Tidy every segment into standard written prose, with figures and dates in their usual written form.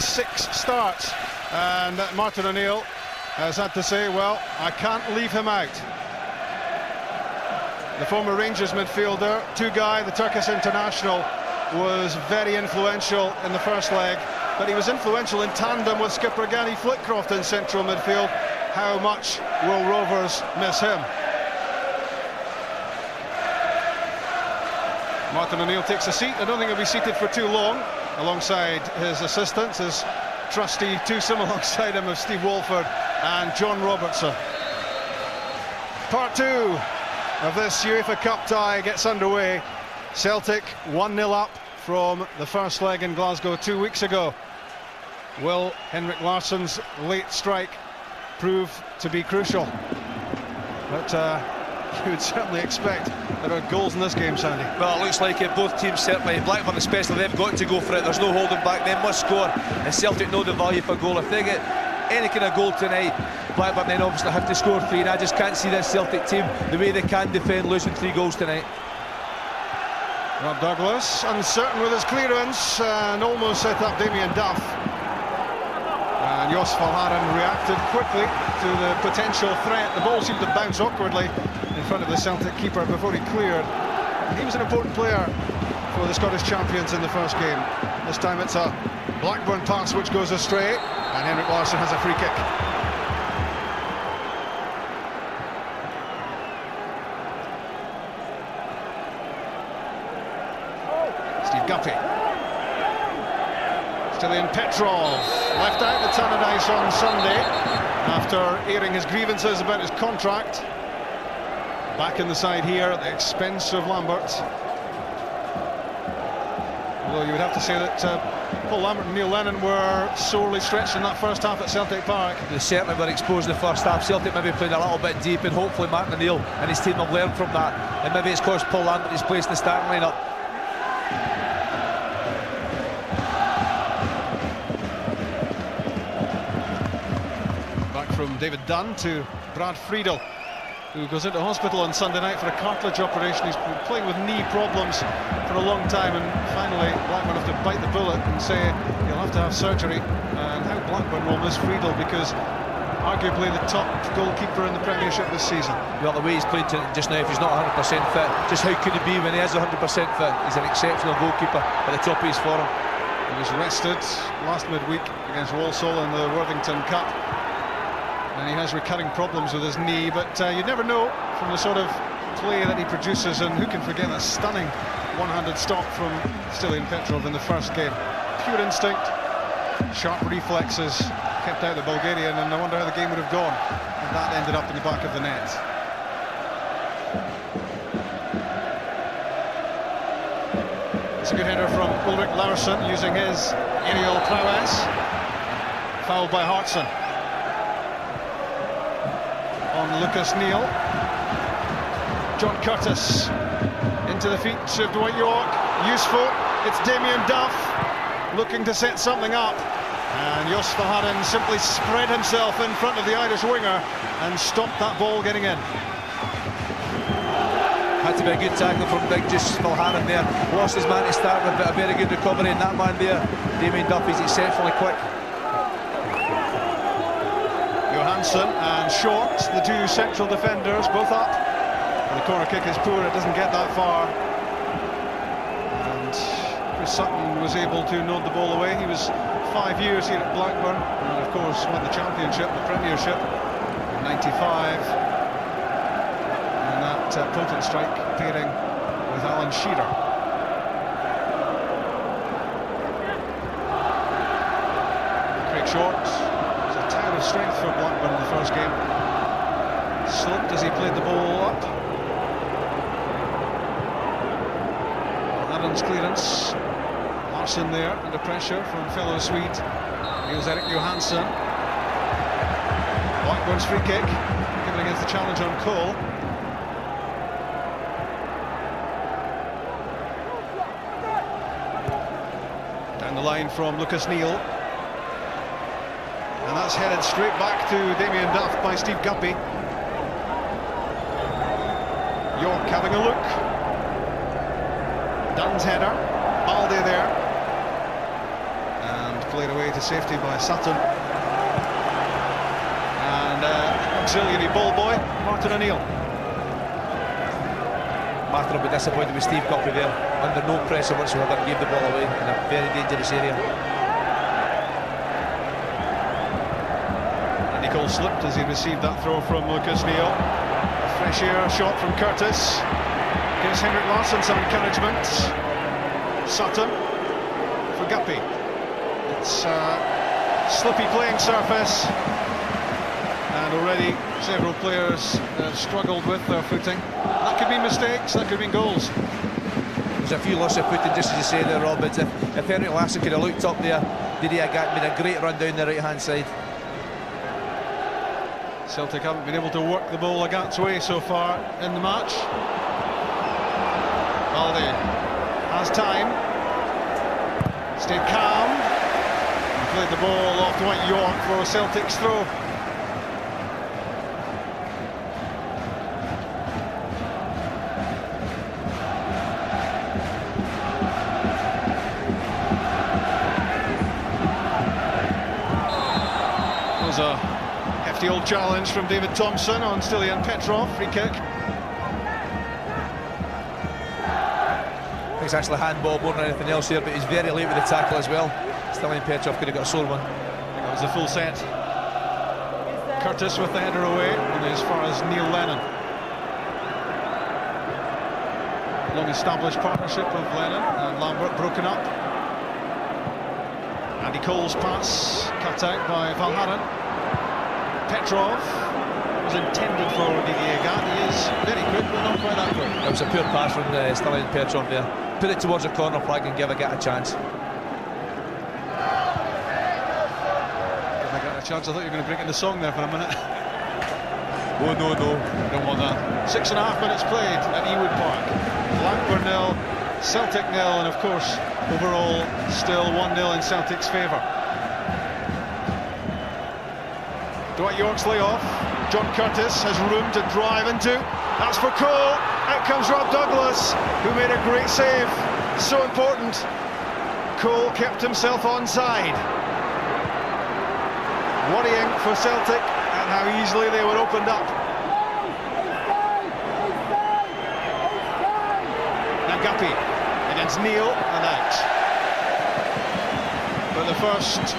6 starts, and Martin O'Neill has had to say, well, I can't leave him out. The former Rangers midfielder, Tugay, the Turkish international, was very influential in the first leg, but he was influential in tandem with skipper Gani Flitcroft in central midfield. How much will Rovers miss him? Martin O'Neill takes a seat. I don't think he'll be seated for too long, alongside his assistants, his trusty twosome alongside him of Steve Walford and John Robertson. Part 2 of this UEFA Cup tie gets underway. Celtic 1-0 up from the first leg in Glasgow 2 weeks ago. Will Henrik Larsson's late strike prove to be crucial? But you would certainly expect there are goals in this game, Sandy. Well, it looks like it. Both teams, certainly Blackburn especially, they've got to go for it. There's no holding back. They must score, and Celtic know the value for a goal. If they get any kind of goal tonight, Blackburn then obviously have to score 3, and I just can't see this Celtic team the way they can defend losing 3 goals tonight. Rob Douglas uncertain with his clearance and almost set up Damien Duff. And Jos Valgaeren reacted quickly to the potential threat. The ball seemed to bounce awkwardly in front of the Celtic keeper before he cleared. And he was an important player for the Scottish champions in the first game. This time it's a Blackburn pass which goes astray, and Henrik Larsson has a free kick. Guppy. Still in Petrov. Left out the ton of ice on Sunday after airing his grievances about his contract. Back in the side here at the expense of Lambert. Although you would have to say that Paul Lambert and Neil Lennon were sorely stretched in that first half at Celtic Park. They certainly were exposed in the first half. Celtic maybe played a little bit deep, and hopefully Martin O'Neill and his team have learned from that. And maybe it's cost Paul Lambert his place in the starting lineup. From David Dunn to Brad Friedel, who goes into hospital on Sunday night for a cartilage operation. He's been playing with knee problems for a long time, and finally Blackburn have to bite the bullet and say he'll have to have surgery. And how Blackburn will miss Friedel, because arguably the top goalkeeper in the Premiership this season. Well, the way he's playing just now, if he's not 100% fit, just how could he be when he is 100% fit? He's an exceptional goalkeeper at the top of his form. He was rested last midweek against Walsall in the Worthington Cup, and he has recurring problems with his knee, but you never know from the sort of play that he produces. And who can forget that stunning one-handed stop from Stilian Petrov in the first game. Pure instinct, sharp reflexes, kept out the Valgaeren, and I wonder how the game would have gone if that ended up in the back of the net. It's a good header from Ulrik Laursen using his aerial prowess. Fouled by Hartson on Lucas Neill. John Curtis into the feet of Dwight Yorke. Useful. It's Damien Duff looking to set something up, and Jos Valgaeren simply spread himself in front of the Irish winger and stopped that ball getting in. Had to be a good tackle from big Jos Valgaeren there. Lost his man to start with, but a very good recovery, and that man there, Damien Duff, is exceptionally quick. Johansson and Short, the two central defenders, both up. And the corner kick is poor, it doesn't get that far. And Chris Sutton was able to nod the ball away. He was 5 years here at Blackburn, and of course won the championship, the Premiership, in '95. And that potent strike pairing with Alan Shearer. Craig Short. Strength for Blackburn in the first game. Slipped as he played the ball up. Adams clearance. Larsson there under pressure from fellow Swede. Here's Erik Johansson. Blackburn's free kick given against the challenge on Cole. Down the line from Lucas Neill. And that's headed straight back to Damien Duff by Steve Guppy. Yorke having a look. Dunn's header. Balde there. And played away to safety by Sutton. And auxiliary ball boy, Martin O'Neill. Martin will be disappointed with Steve Guppy there, under no pressure whatsoever, gave the ball away in a very dangerous area. Andy Cole slipped as he received that throw from Lucas Neill. A fresh air shot from Curtis. Gives Henrik Larsson some encouragement. Sutton for Guppy. It's a slippy playing surface, and already several players have struggled with their footing. That could be mistakes, that could be goals. There's a few loss of footing, just as you say there, Rob, but if Henrik Larsson could have looked up there, Agathe made a great run down the right-hand side. Celtic haven't been able to work the ball Agathe's way so far in the match. Balde has time, stayed calm, and played the ball off to Yorke for Celtic's throw. It was a hefty old challenge from David Thompson on Sylla and Petrov, free kick. It's actually handball more than anything else here, but he's very late with the tackle as well. Sylla and Petrov could have got a sore one. I think that was a full set. Curtis with the header away, and as far as Lennon. Long-established partnership of Lennon and Lambert broken up. Andy Cole's pass cut out by Valgaeren. Petrov was intended for Agathe. He is very quick, but not quite that quick. It was a poor pass from Sylla and Petrov there. Put it towards the corner flag and give Agathe a chance. Give Agathe a chance. I thought you were going to break into song there for a minute. Oh no, don't want that. 6.5 minutes played at Ewood Park. Blackburn 0, Celtic 0, and of course overall still 1-0 in Celtic's favour. Dwight Yorke's layoff. John Curtis has room to drive into. That's for Cole. Out comes Rob Douglas, who made a great save. So important. Cole kept himself onside. Worrying for Celtic and how easily they were opened up. Now Guppy against Neill and out. But the first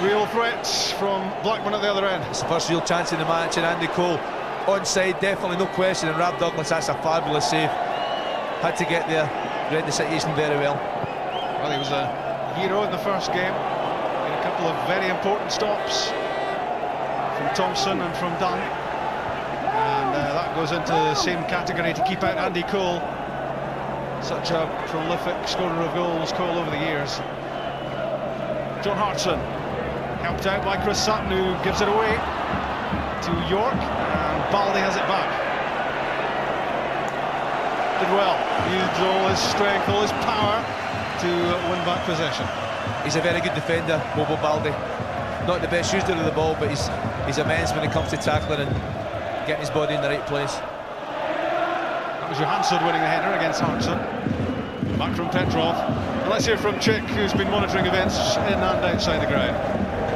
real threats from Blackburn at the other end. It's the first real chance in the match, and Andy Cole onside, definitely, no question. And Rob Douglas, that's a fabulous save. Had to get there, read the situation very well. Well, he was a hero in the first game. Made a couple of very important stops from Thompson and from Dunn, and that goes into the same category to keep out Andy Cole. Such a prolific scorer of goals, Cole, over the years. John Hartson, helped out by Chris Sutton, who gives it away to Yorke, and Balde has it back. Did well, used all his strength, all his power to win back possession. He's a very good defender, Bobo Balde. Not the best user of the ball, but he's immense when it comes to tackling and getting his body in the right place. That was Johansson winning the header against Hartson. Back from Petrov. And let's hear from Chick, who's been monitoring events in and outside the ground.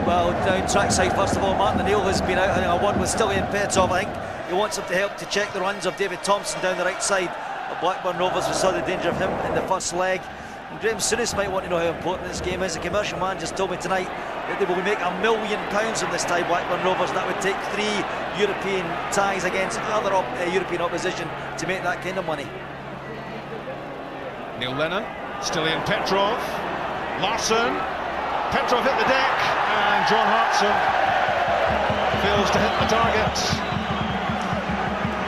Well, down trackside, first of all, Martin Neill has been out. I think a word with Sylla and Petrov. I think he wants him to help to check the runs of David Thompson down the right side of Blackburn Rovers. We saw the danger of him in the first leg. And Graham Souness might want to know how important this game is. The commercial man just told me tonight that they will make £1 million from this tie, Blackburn Rovers. That would take 3 European ties against other European opposition to make that kind of money. Lennon, still in Petrov, Larsson, Petrov hit the deck, and John Hartson fails to hit the target.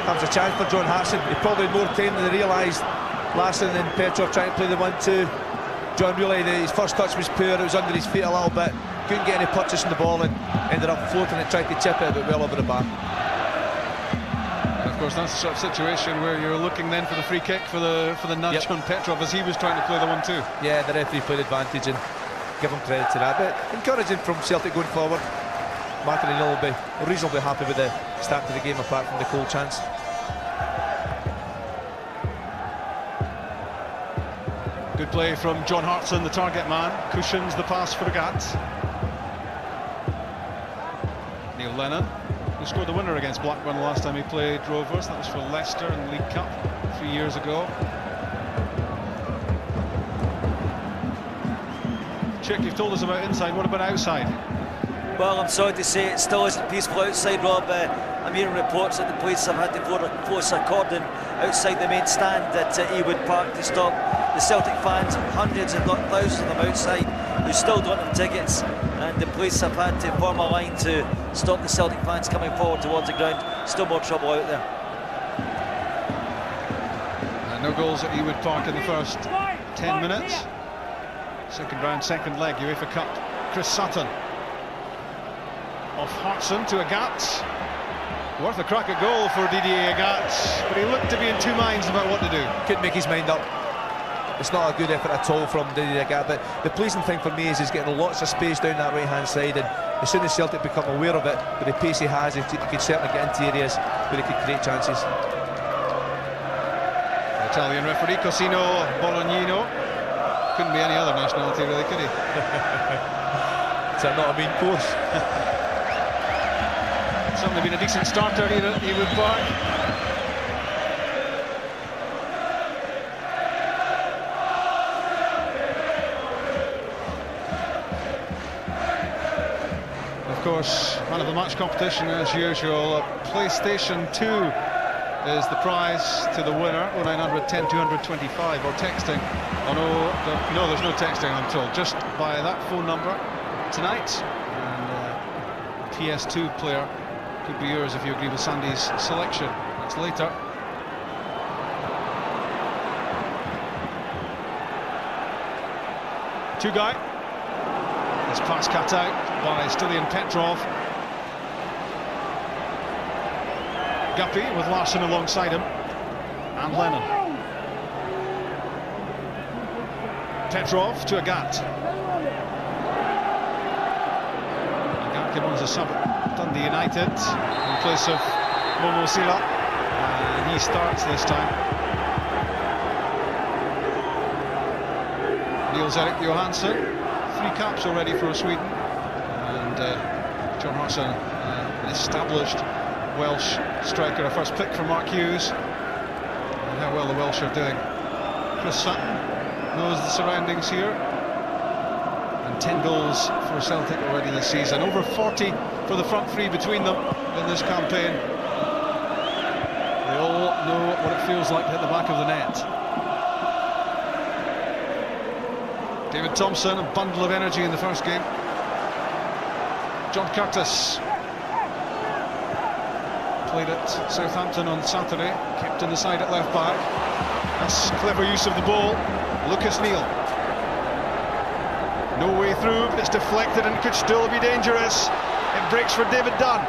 That was a chance for John Hartson. He probably had more time than he realised. Larsson and Petrov trying to play the 1-2. John really, his first touch was poor, it was under his feet a little bit. Couldn't get any purchase on the ball and ended up floating and tried to chip it, but well over the bar. Of course, that's the sort of situation where you're looking then for the free kick, for the nudge on Petrov as he was trying to play the 1-2. Yeah, the referee played advantage and give him credit to that. But encouraging from Celtic going forward. Martin Neill will be reasonably happy with the start to the game apart from the Cole chance. Good play from John Hartson, the target man, cushions the pass for Agathe. Neil Lennon, who scored the winner against Blackburn the last time he played Rovers. That was for Leicester in the League Cup 3 years ago. Chick, you've told us about inside, what about outside? Well, I'm sorry to say it still isn't peaceful outside, Rob. I'm hearing reports that the police have had to force a cordon outside the main stand at Ewood Park to stop the Celtic fans, hundreds if not thousands of them outside, who still don't have tickets, and the police have had to form a line to stop the Celtic fans coming forward towards the ground. Still more trouble out there. No goals at Ewood Park in the first 10 minutes. Second round, second leg, UEFA Cup. Chris Sutton off Hartson to Agathe. Worth a crack at goal for Didier Agathe, but he looked to be in two minds about what to do. Couldn't make his mind up. It's not a good effort at all from Didier Agathe, but the pleasing thing for me is he's getting lots of space down that right hand side, and as soon as Celtic become aware of it, with the pace he has, he could certainly get into areas where he could create chances. The Italian referee Cosimo Bolognino, couldn't be any other nationality really, could he? Is that not a mean course? Certainly been a decent starter here at Ewood Park. Of course, man of the match competition as usual. A PlayStation 2 is the prize to the winner. 0900 10 225, or texting. Oh no, there's no texting, I'm told. Just by that phone number tonight. And PS2 player could be yours if you agree with Sandy's selection. That's later. Tugay. This pass cut out by Stillian Petrov. Guppy with Larsson alongside him. And Lennon. Petrov to Agathe. Agathe came on as a sub at Dundee United in place of Sylla, and he starts this time. Neill's Erik Johansson, 3 caps already for Sweden, and Johansson, an established Welsh striker, a first pick for Mark Hughes, and how well the Welsh are doing. Chris Sutton knows the surroundings here, and 10 goals for Celtic already this season, over 40 for the front three between them in this campaign. They all know what it feels like to hit the back of the net. David Thompson, a bundle of energy in the first game. John Curtis played at Southampton on Saturday, kept in the side at left back. That's clever use of the ball. Lucas Neill. No way through, but it's deflected and could still be dangerous. It breaks for David Dunn.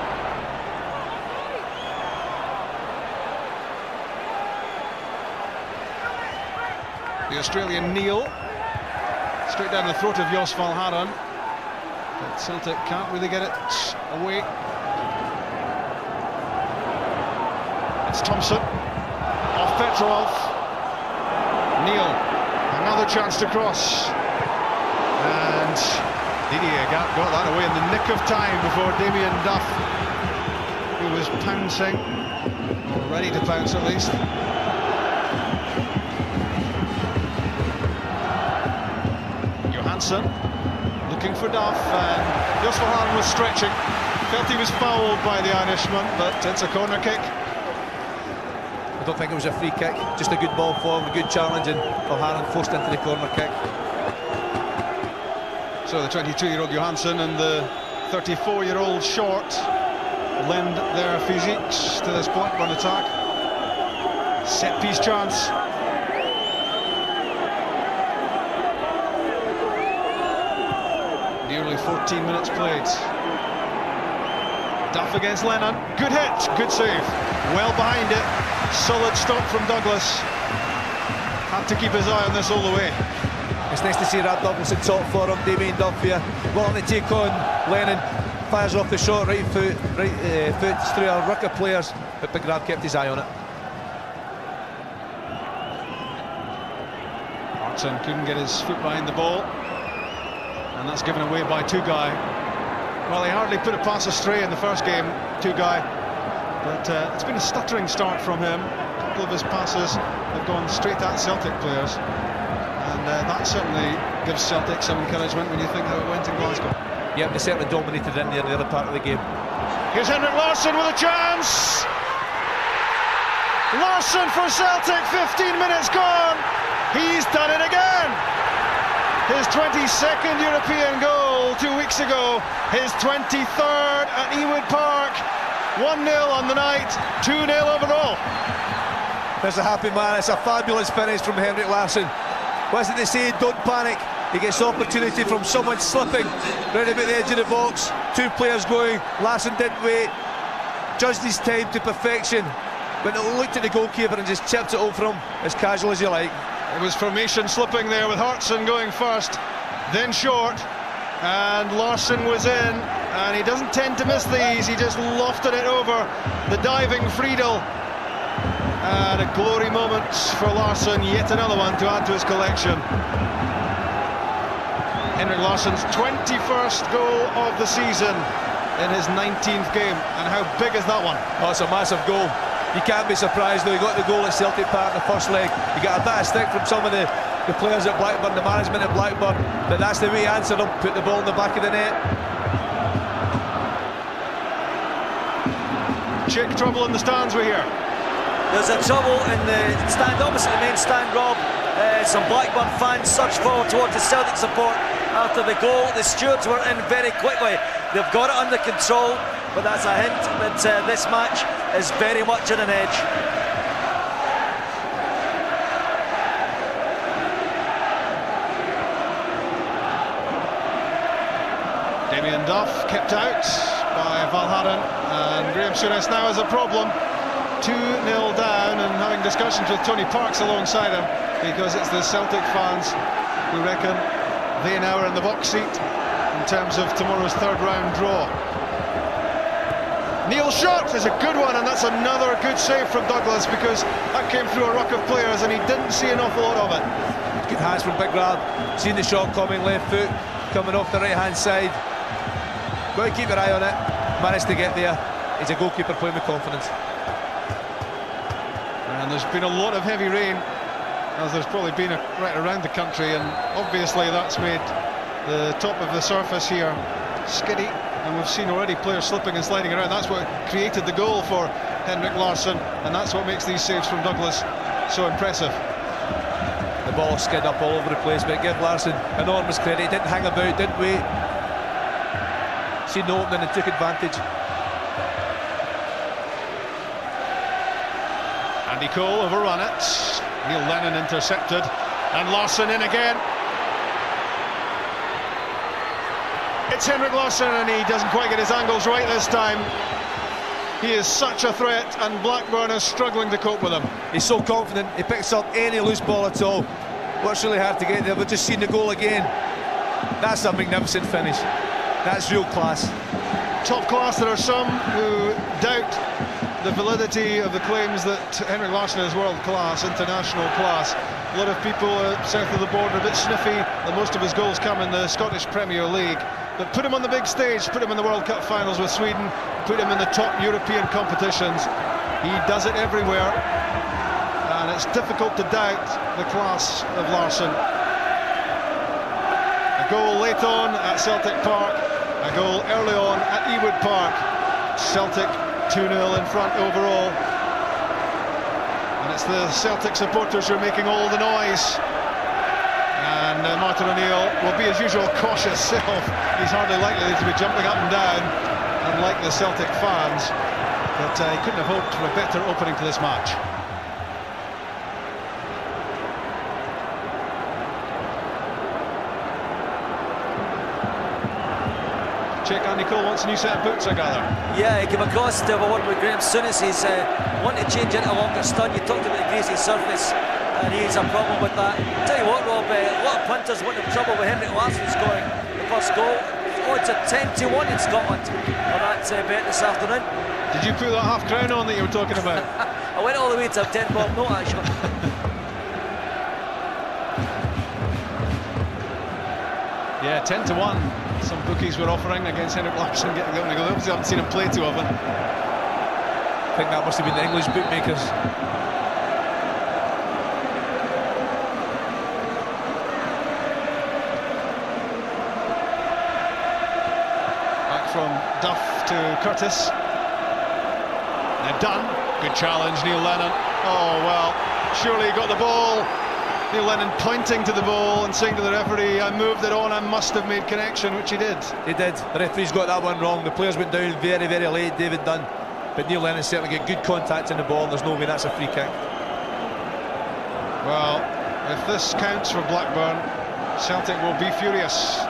The Australian Neill, straight down the throat of Jos Valgaeren, but Celtic can't really get it away. It's Thompson, off Petrov. Neill, another chance to cross, and Didier got that away in the nick of time before Damien Duff, who was pouncing, or ready to pounce at least. Johansson looking for Duff, and Jos Valgaeren was stretching, felt he was fouled by the Irishman, but it's a corner kick. I don't think it was a free kick, just a good ball forward, good challenge, and Valgaeren forced into the corner kick. So the 22-year-old Johansson and the 34-year-old Short lend their physiques to this Blackburn attack. Set-piece chance. Nearly 14 minutes played. Duff against Lennon. Good hit, good save. Well behind it. Solid stop from Douglas. Had to keep his eye on this all the way. It's nice to see that Douglas at top for him. Damien Duff here, willing to take on Lennon. Fires off the shot, right foot through a ruck of players, but Big Grab kept his eye on it. Hartson couldn't get his foot behind the ball, and that's given away by Tugay. Well, he hardly put a pass astray in the first game, Tugay, but it's been a stuttering start from him. A couple of his passes have gone straight at Celtic players, and that certainly gives Celtic some encouragement when you think how it went in Glasgow. Yep, they certainly dominated in there in the other part of the game. Here's Larsson with a chance! Larsson for Celtic, 15 minutes gone! He's done it again! His 22nd European goal 2 weeks ago, his 23rd at Ewood Park. 1-0 on the night, 2-0 overall. There's a happy man. It's a fabulous finish from Henrik Larsson. What's it they say? Don't panic. He gets opportunity from someone slipping right about the edge of the box. Two players going. Larsson didn't wait. Judged his time to perfection. But looked at the goalkeeper and just chipped it over him as casual as you like. It was formation slipping there with Hartson going first, then short, and Larsson was in, and he doesn't tend to miss these. He just lofted it over the diving Friedel. And a glory moment for Larsson, yet another one to add to his collection. Henrik Larsson's 21st goal of the season in his 19th game, and how big is that one? Oh, it's a massive goal. You can't be surprised though. He got the goal at Celtic Park in the first leg. He got a bit of stick from some of the players at Blackburn, the management at Blackburn, but that's the way he answered them, put the ball in the back of the net. Chick trouble in the stands we hear. There's a trouble in the stand opposite the main stand, Rob. Some Blackburn fans surged forward towards the Celtic support after the goal. The stewards were in very quickly. They've got it under control, but that's a hint that this match is very much on an edge. Duff kept out by Valgaeren, and Graham Souness now has a problem. 2-0 down, and having discussions with Tony Parks alongside him, because it's the Celtic fans who reckon they now are in the box seat in terms of tomorrow's third round draw. Neill's shot is a good one, and that's another good save from Douglas, because that came through a ruck of players and he didn't see an awful lot of it. Good hands from Big Grab, seen the shot coming, left foot coming off the right hand side. Got to keep your eye on it. Managed to get there. He's a goalkeeper playing with confidence. And there's been a lot of heavy rain, as there's probably been right around the country, and obviously that's made the top of the surface here skiddy, and we've seen already players slipping and sliding around. That's what created the goal for Henrik Larsson, and that's what makes these saves from Douglas so impressive. The ball skid up all over the place, but give Larsson enormous credit. He didn't hang about, didn't wait. Seen the opening and took advantage. Andy Cole overrun it. Neill Lennon intercepted, and Larsson in again. It's Henrik Larsson, and he doesn't quite get his angles right this time. He is such a threat, and Blackburn is struggling to cope with him. He's so confident, he picks up any loose ball at all. Works really hard to get there, but just seen the goal again. That's a magnificent finish. That's real class. Top class. There are some who doubt the validity of the claims that Henrik Larsson is world class, international class. A lot of people south of the border are a bit sniffy that most of his goals come in the Scottish Premier League. But put him on the big stage, put him in the World Cup finals with Sweden, put him in the top European competitions. He does it everywhere, and it's difficult to doubt the class of Larsson. A goal late on at Celtic Park, a goal early on at Ewood Park. Celtic 2-0 in front overall, and it's the Celtic supporters who are making all the noise. And Martin O'Neill will be, as usual, cautious self. He's hardly likely to be jumping up and down, unlike the Celtic fans, but he couldn't have hoped for a better opening to this match. Check Andy Cole wants a new set of boots, I gather. Yeah, he came across to have a word with Graham Souness. He's wanting to change into a longer stud. You talked about the greasy surface, and he's a problem with that. Tell you what, Rob, a lot of punters won't have trouble with Henrik Larsson scoring the first goal. Odds are 10-1 in Scotland on that bet this afternoon. Did you put that half crown on that you were talking about? I went all the way to a 10-bob note, actually. Yeah, 10-1. Some bookies were offering against Henrik Larsson getting the opening goal. Obviously, I haven't seen him play too often. I think that must have been the English bookmakers. Back from Duff to Curtis. Now Dunn, good challenge, Neil Lennon. Oh well, surely he got the ball. Neil Lennon pointing to the ball and saying to the referee, I moved it on, I must have made connection, which he did. He did. The referee's got that one wrong. The players went down very, very late, David Dunn. But Neil Lennon certainly get good contact in the ball. There's no way that's a free kick. Well, if this counts for Blackburn, Celtic will be furious.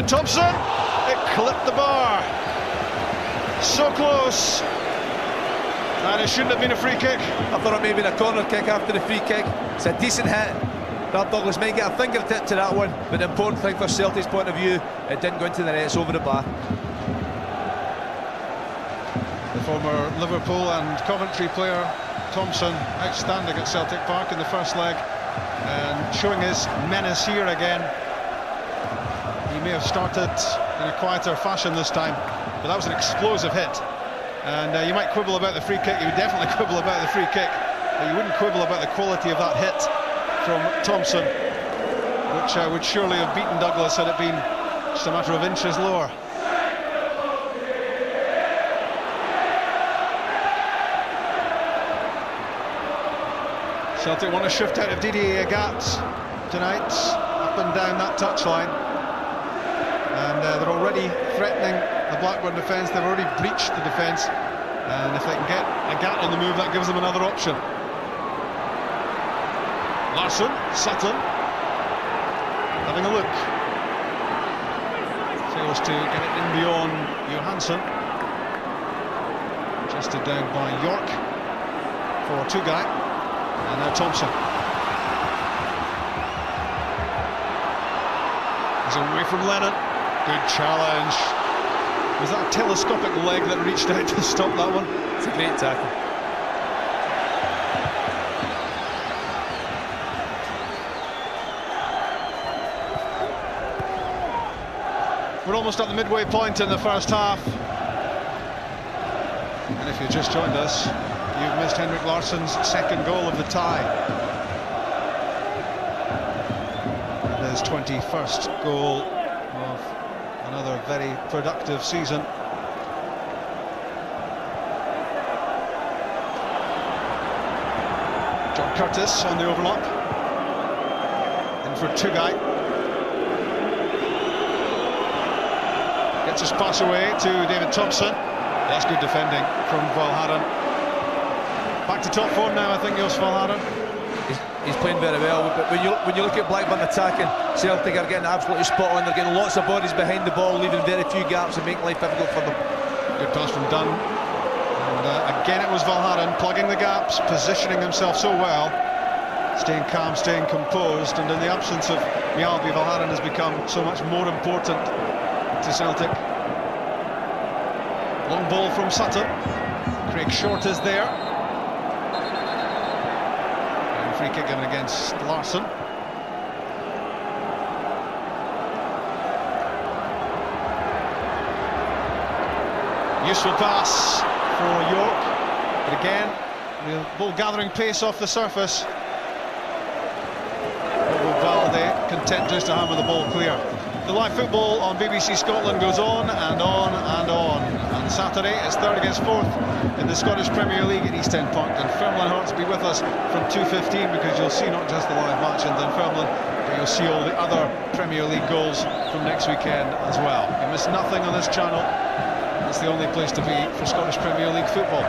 Thompson, it clipped the bar. So close. And it shouldn't have been a free kick. I thought it may have been a corner kick after the free kick. It's a decent hit. Brad Douglas might get a fingertip to that one, but the important thing for Celtic's point of view, it didn't go into the net, it's over the bar. The former Liverpool and Coventry player Thompson, outstanding at Celtic Park in the first leg, and showing his menace here again. He may have started in a quieter fashion this time, but that was an explosive hit. And you might quibble about the free kick, you would definitely quibble about the free kick, but you wouldn't quibble about the quality of that hit from Thompson, which would surely have beaten Douglas had it been just a matter of inches lower. Celtic want to shift out of Didier Agathe tonight, up and down that touchline. And they're already threatening the Blackburn defence. They've already breached the defence, and if they can get Agathe on the move, that gives them another option. Larsson, Sutton, having a look. Fails to get it in beyond Johansson. Adjusted down by Yorke for Tugay, and now Thompson. He's away from Lennon. Good challenge. Was that a telescopic leg that reached out to stop that one? It's a great tackle. We're almost at the midway point in the first half. And if you just joined us, you've missed Henrik Larsson's second goal of the tie. And his 21st goal of another very productive season. John Curtis on the overlap. In for Tugay. Gets his pass away to David Thompson. That's good defending from Valgaeren. Back to top form now, I think, Jos Valgaeren. He's playing very well, but when you look at Blackburn attacking, Celtic are getting absolutely spot on. They're getting lots of bodies behind the ball, leaving very few gaps and making life difficult for them. Good pass from Dunn, and again it was Valgaeren plugging the gaps, positioning himself so well, staying calm, staying composed, and in the absence of Mjällby, Valgaeren has become so much more important to Celtic. Long ball from Sutton. Craig Short is there. Free kick given against Larsson. Useful pass for Yorke, but again the ball gathering pace off the surface. Balde content just to hammer the ball clear. The live football on BBC Scotland goes on and on and on. On Saturday, it's third against fourth in the Scottish Premier League at East End Park. Dunfermline Hearts be with us from 2:15 because you'll see not just the live match in Dunfermline, but you'll see all the other Premier League goals from next weekend as well. You miss nothing on this channel. It's the only place to be for Scottish Premier League football.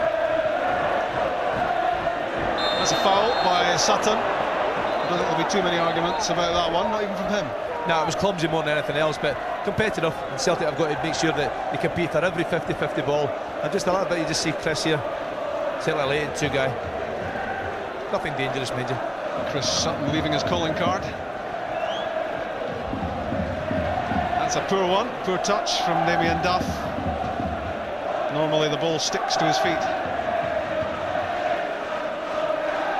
That's a foul by Sutton. I don't think there'll be too many arguments about that one, not even from him. No, it was clumsy more than anything else, but competitive, and Celtic have got to make sure that they compete for every 50-50 ball. And just a little bit, you just see Chris here, certainly late in Tugay. Nothing dangerous, major. Chris Sutton leaving his calling card. That's a poor one, poor touch from Damien Duff. Normally the ball sticks to his feet.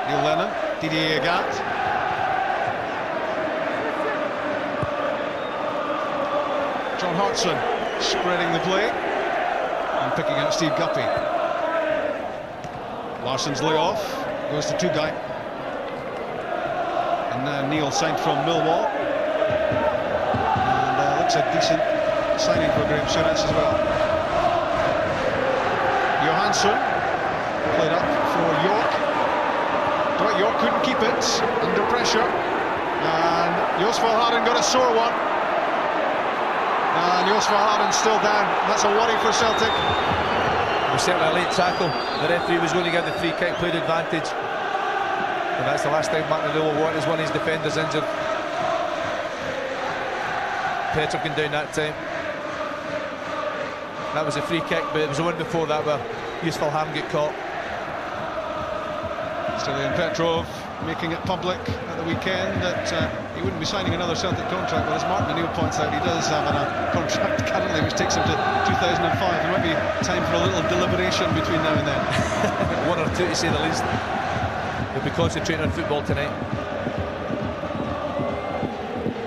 Neill Lennon, Didier Agathe. John Hartson spreading the play and picking out Steve Guppy. Larsson's layoff goes to Tugay. And now Neill signed from Millwall. And looks a decent signing for Graham Souness as well. Johansson played up for Yorke. Yorke couldn't keep it under pressure. And Jos Valgaeren got a sore one. And Jos Valgaeren still down. That's a worry for Celtic. It was certainly a late tackle. The referee was going to give the free kick, played advantage. And that's the last time Martin Neill will want is one of his defenders injured. Petrov came down that time. That was a free kick, but it was the one before that where Jos Valgaeren get caught. Still in Petrov making it public at the weekend that he wouldn't be signing another Celtic contract, but as Martin Neill points out, he does have a contract currently which takes him to 2005. There might be time for a little deliberation between now and then. One or two to say the least. He'll be concentrating on football tonight.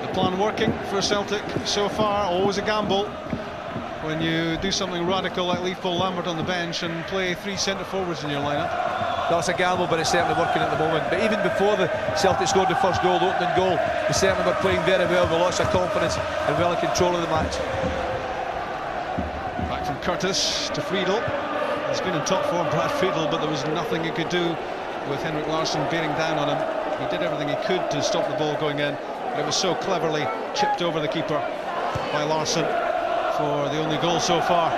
The plan working for Celtic so far. Always a gamble when you do something radical like leave Paul Lambert on the bench and play 3 centre forwards in your lineup. That's a gamble, but it's certainly working at the moment. But even before the Celtic scored the first goal, the opening goal, they certainly were playing very well with lots of confidence and well in control of the match. Back from Curtis to Friedel. He's been in top form, Brad Friedel, but there was nothing he could do with Henrik Larsson bearing down on him. He did everything he could to stop the ball going in, but it was so cleverly chipped over the keeper by Larsson for the only goal so far.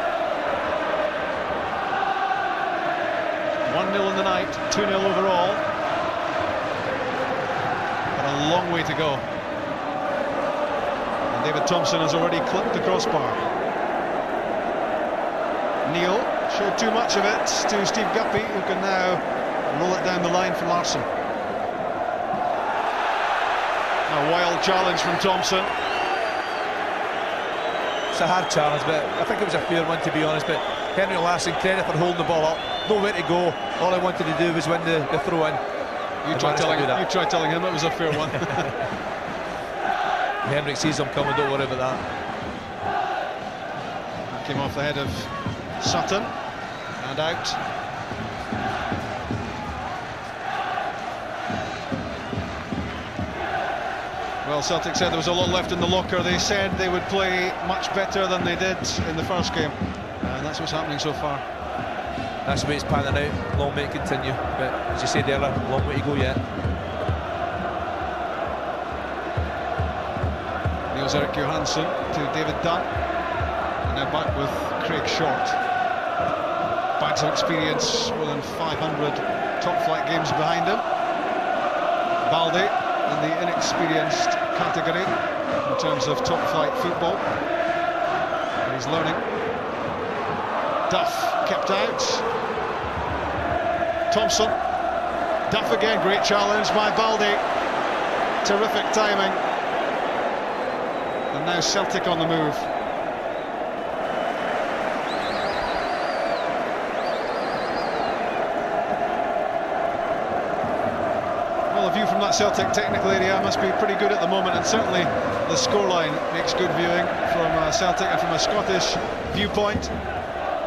1-0 in the night, 2-0 overall. But a long way to go. And David Thompson has already clipped the crossbar. Neill showed too much of it to Steve Guppy, who can now roll it down the line for Larsson. A wild challenge from Thompson. It's a hard challenge, but I think it was a fair one, to be honest. But Henrik Larsson, credit for holding the ball up. Nowhere to go. All I wanted to do was win the throw-in. You tried telling him it was a fair one. Henrik sees him coming, don't worry about that. Came off the head of Sutton and out. Well, Celtic said there was a lot left in the locker. They said they would play much better than they did in the first game, and that's what's happening so far. That's the way it's panning out. Long may it continue, but as you said earlier, long way to go yet. Niels Erik Johansson to David Dunn, and now back with Craig Short. Bags of experience, more than 500 top-flight games behind him. Balde in the inexperienced category in terms of top-flight football. And he's learning. Duff kept out. Thompson. Duff again, great challenge by Balde. Terrific timing. And now Celtic on the move. Well, a view from that Celtic technical area must be pretty good at the moment, and certainly the scoreline makes good viewing from Celtic and from a Scottish viewpoint,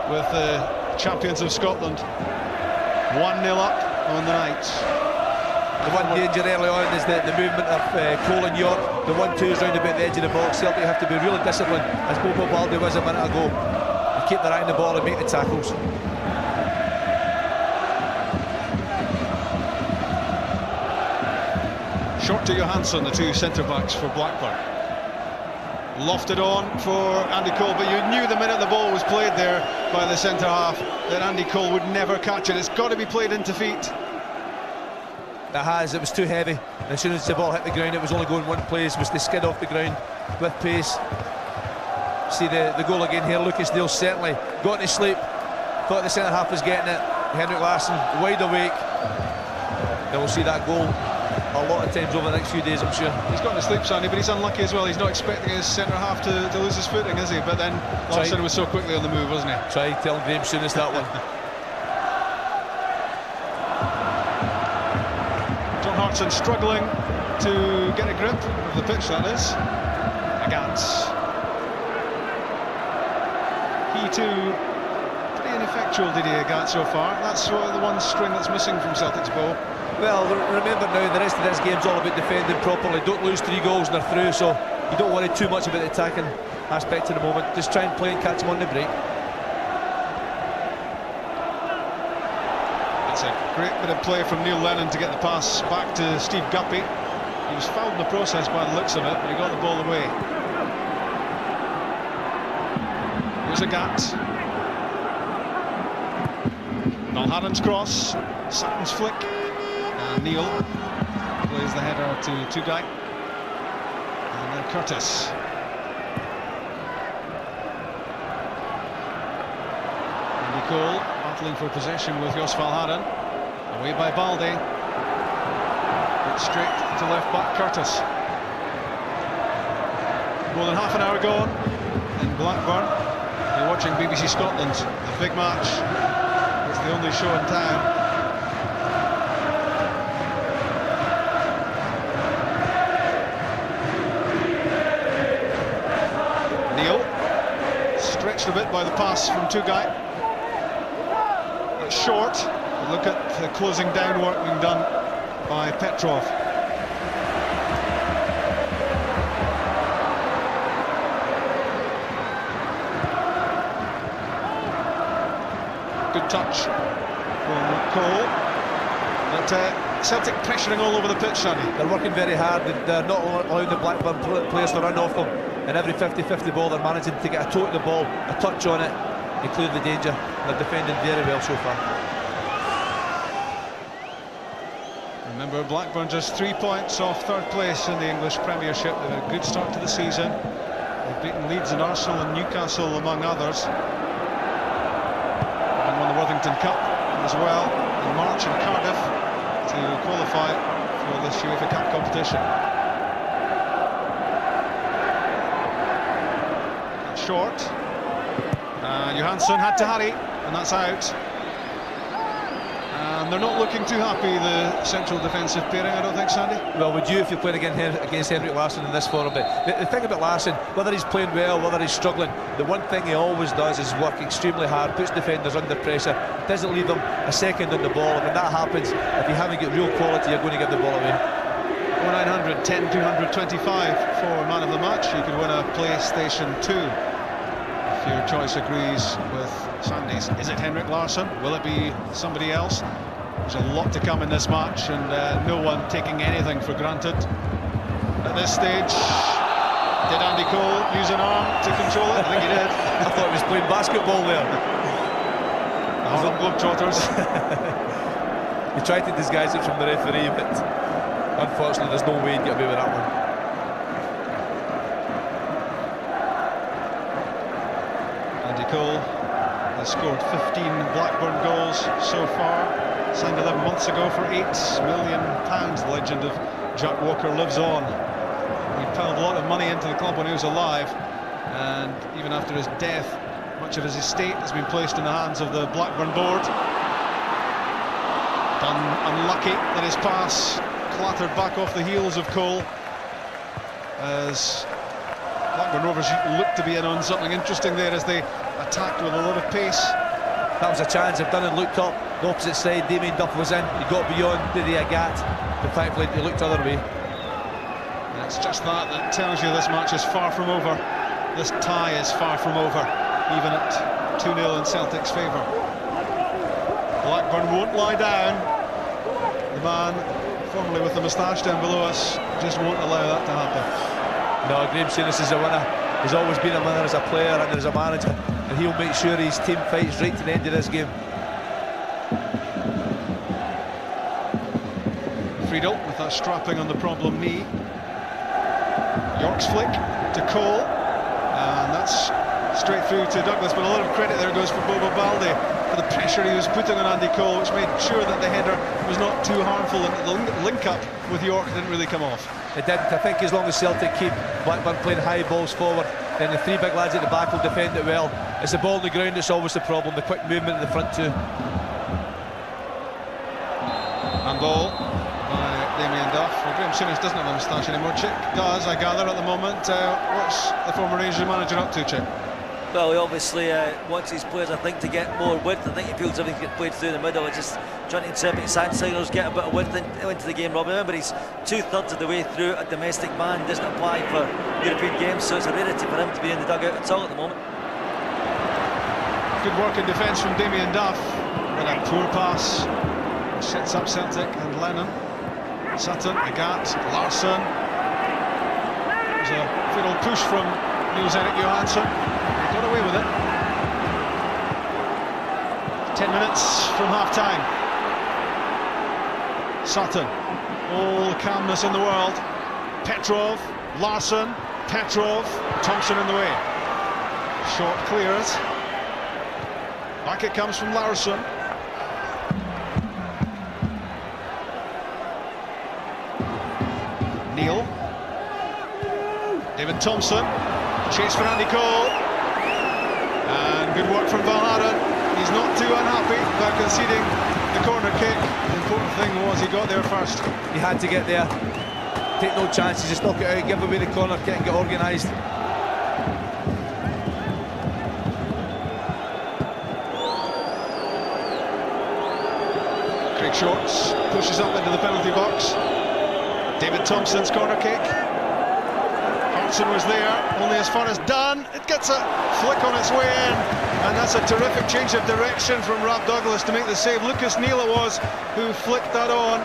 with the champions of Scotland 1-0 up on the night. The one danger early on is the movement of Cole and Yorke. The 1-2s round about the edge of the box. Celtic have to be really disciplined, as Bobo Balde was a minute ago, and keep their eye on the ball and make the tackles. Short to Johansson, the two centre-backs for Blackburn. Lofted on for Andy Cole, but you knew the minute the ball was played there by the centre-half that Andy Cole would never catch it. It's got to be played into feet. It was too heavy. And as soon as the ball hit the ground, it was only going one place, was to skid off the ground with pace. See the goal again here. Lucas Neill certainly got to sleep. Thought the centre-half was getting it. Henrik Larsson wide awake. Then we'll see that goal a lot of times over the next few days, I'm sure. He's got to sleep, Sandy, but he's unlucky as well. He's not expecting his centre-half to lose his footing, is he? But then Larsson was so quickly on the move, wasn't he? Try telling Graham Souness that one. John Hartson struggling to get a grip of the pitch, that is. Agathe. He too, pretty ineffectual, Didier Agathe, so far. That's the one string that's missing from Celtic's bow. Well, remember now, the rest of this game's all about defending properly. Don't lose 3 goals and they're through, so you don't worry too much about the attacking aspect at the moment. Just try and play and catch them on the break. That's a great bit of play from Neill Lennon to get the pass back to Steve Guppy. He was fouled in the process by the looks of it, but he got the ball away. Here's Agathe. Valgaeren's cross, Sutton's flick, and Neill plays the header to Tugay. And then Curtis. Andy Cole battling for possession with Jos Valgaeren. Away by Balde. But straight to left back Curtis. More than half an hour gone in Blackburn. You're watching BBC Scotland, the big match. It's the only show in town. Neill, stretched a bit by the pass from Tugay. It's short. Look at the closing down work being done by Petrov. Good touch from Cole. But Celtic pressuring all over the pitch, Sonny. They're working very hard. They're not allowing the Blackburn players to run off them. And every 50-50 ball, they're managing to get a toe to the ball, a touch on it, and clear the danger. They're defending very well so far. Remember, Blackburn just 3 points off third place in the English Premiership. They've had a good start to the season. They've beaten Leeds and Arsenal and Newcastle, among others. And won the Worthington Cup as well in March in Cardiff to qualify for this UEFA Cup competition. Short. Johansson had to hurry, and that's out. And they're not looking too happy, the central defensive pairing, I don't think, Sandy? Well, would you if you're playing against Henrik Larsson in this form? But the thing about Larsson, whether he's playing well, whether he's struggling, the one thing he always does is work extremely hard, puts defenders under pressure, doesn't leave them a second on the ball. And when that happens, if you haven't got real quality, you're going to give the ball away. 0900 10 225 for man of the match. You could win a PlayStation 2 if your choice agrees with Sandy's. Is it Henrik Larsson? Will it be somebody else? There's a lot to come in this match, and no one taking anything for granted at this stage. Did Andy Cole use an arm to control it? I think he did. I thought he was playing basketball there. The Harlem Globetrotters. He tried to disguise it from the referee, but unfortunately there's no way he'd get away with that one. Andy Cole has scored 15 Blackburn goals so far. Signed 11 months ago for £8 million. The legend of Jack Walker lives on. He piled a lot of money into the club when he was alive, and even after his death, much of his estate has been placed in the hands of the Blackburn board. Dunn unlucky that his pass clattered back off the heels of Cole, as Blackburn Rovers looked to be in on something interesting there as they attacked with a lot of pace. That was a chance. If Dunn had looked up the opposite side, Damien Duff was in. He got beyond Didier Agathe, but thankfully he looked the other way. And it's just that tells you this match is far from over. This tie is far from over, even at 2-0 in Celtic's favour. Blackburn won't lie down. The man formerly with the moustache down below us just won't allow that to happen. No, Graham Souness is a winner. He's always been a winner as a player and as a manager, and he'll make sure his team fights right to the end of this game. Friedel with that strapping on the problem knee. Yorke's flick to Cole, and that's straight through to Douglas, but a lot of credit there goes for Balde for the pressure he was putting on Andy Cole, which made sure that the header was not too harmful, and the link-up with Yorke didn't really come off. It didn't. I think as long as Celtic keep Blackburn playing high balls forward, then the three big lads at the back will defend it well. It's the ball on the ground that's always the problem, the quick movement in the front two. And ball by Damien Duff. Well, Graham Souness doesn't have a moustache anymore. Chick does, I gather, at the moment. What's the former Rangers manager up to, Chick? Well, he obviously wants his players, I think, to get more width. I think he feels everything get played through the middle. It's just trying to intercept his outsiders, get a bit of width into the game, Rob. Remember, he's 2/3 of the way through a domestic ban. Doesn't apply for European games, so it's a rarity for him to be in the dugout at all at the moment. Good work in defence from Damien Duff, but a poor pass sets up Celtic and Lennon. Sutton, Agathe, Larsson. There's a Friedel push from Neill Johansson. Got away with it. 10 minutes from half-time. Sutton, all the calmness in the world. Petrov, Larsson, Petrov, Thompson in the way. Short clears. Back it comes from Laursen. Neill. David Thompson. Chase for Andy Cole. And good work from Valgaeren. He's not too unhappy about conceding the corner kick. The important thing was he got there first. He had to get there. Take no chances, just knock it out, give away the corner kick and get organised. Craig Shorts pushes up into the penalty box. David Thompson's corner kick. Hartson was there, only as far as Dunn. It gets a flick on its way in, and that's a terrific change of direction from Rob Douglas to make the save. Lucas Neill it was who flicked that on.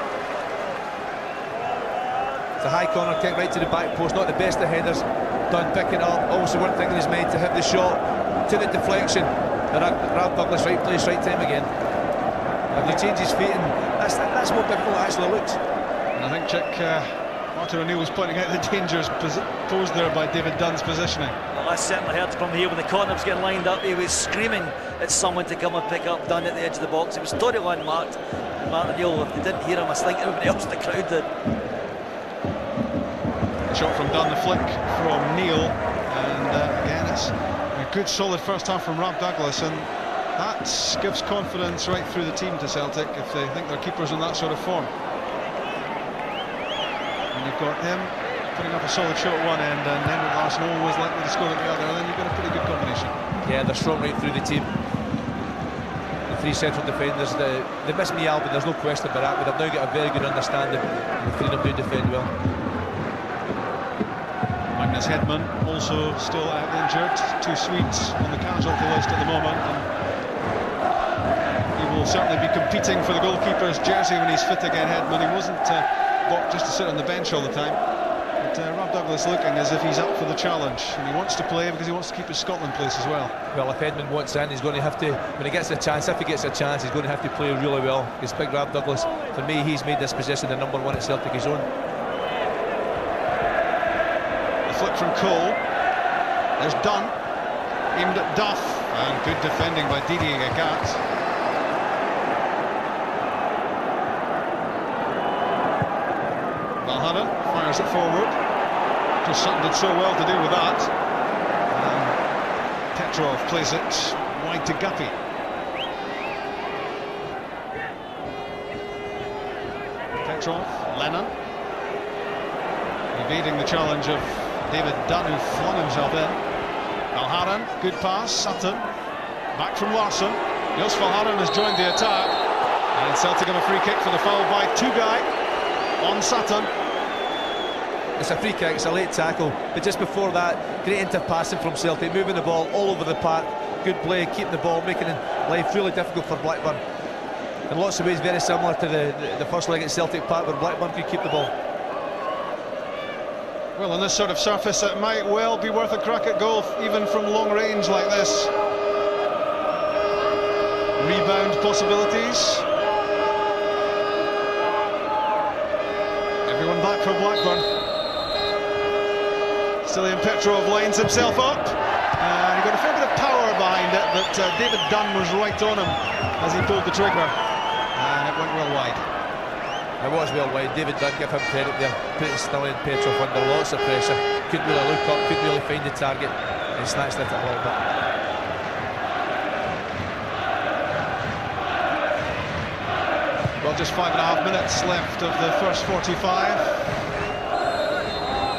It's a high corner kick right to the back post, not the best of headers. Dunn picking up, obviously one thing in his mind to hit the shot, to the deflection. Rob Douglas, right place, right time again. If he changes feet, and that's more difficult it actually looks. And I think Chick, Martin O'Neill was pointing out the dangers posed there by David Dunn's positioning. Well, I certainly heard from here when the corner was getting lined up. He was screaming at someone to come and pick up Dunn at the edge of the box. It was totally unmarked. Martin O'Neill, if they didn't hear him, I think everybody else in the crowd did. A shot from Dunn, the flick from Neill, and again it's a good solid first half from Rob Douglas, and that gives confidence right through the team to Celtic if they think their keeper's in that sort of form. And you've got him putting up a solid shot at one end, and then with Larsson always likely to score at the other, and then you've got a pretty good combination. Yeah, they're strong right through the team. The three central defenders, they miss Neill, but there's no question about that, but they've now got a very good understanding, and the three of them do defend well. Magnus Hedman also still out injured. 2 Swedes on the casualty list at the moment, and he will certainly be competing for the goalkeeper's jersey when he's fit again. Hedman, he wasn't bought just to sit on the bench all the time, but Rob Douglas looking as if he's up for the challenge, and he wants to play because he wants to keep his Scotland place as well. Well, if Hedman wants in, he's going to have to, when he gets a chance, if he gets a chance, he's going to have to play really well. Because big Rob Douglas, for me, he's made this position the #1 at Celtic his own. Flick from Cole. There's Dunn, aimed at Duff, and good defending by Didier Agathe. Valgaeren fires it forward. Just Sutton did so well to do with that. And Petrov plays it wide to Guppy. Petrov, Lennon, evading the challenge of David Dunn, who flung himself in. Valgaeren, good pass. Sutton, back from Larsson. Jos Valgaeren has joined the attack, and Celtic have a free kick for the foul by Tugay on Sutton. It's a free kick, it's a late tackle, but just before that, great inter-passing from Celtic, moving the ball all over the park. Good play, keeping the ball, making life really difficult for Blackburn. In lots of ways, very similar to the first leg at Celtic Park, where Blackburn could keep the ball. Well, on this sort of surface, it might well be worth a crack at goal, even from long range like this. Rebound possibilities. Everyone back for Blackburn. Stilian Petrov lines himself up. He got a fair bit of power behind it, but David Dunn was right on him as he pulled the trigger, and it went well wide. It was well wide. David Dunn, give him credit there, putting Sylla and Petrov under lots of pressure. Couldn't really look up, couldn't really find the target, and snatched at it a little bit. Well, just 5.5 minutes left of the first 45,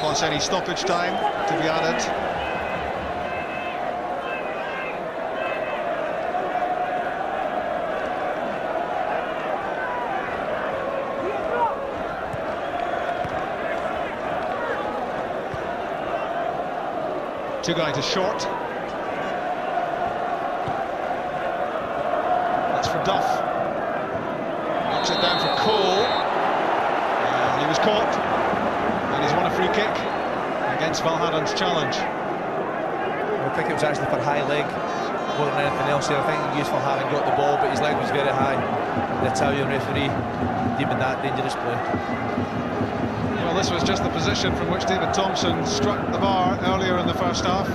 plus any stoppage time to be added. Tugay to short. That's for Duff. Knocks it down for Cole. He was caught, and he's won a free kick against Valgaeren's challenge. I think it was actually for high leg more than anything else here. I think he used Valgaeren, got the ball, but his leg was very high. The Italian referee deeming that dangerous play. Well, this was just the position from which David Thompson struck the bar earlier in the first half.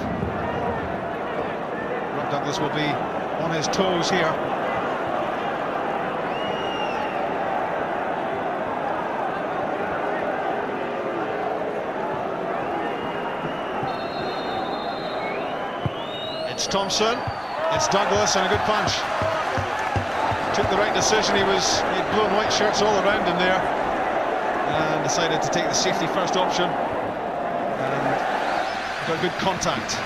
Rob Douglas will be on his toes here. It's Thompson, it's Douglas, and a good punch. Took the right decision. He'd blown white shirts all around him there, and decided to take the safety first option, and got good contact.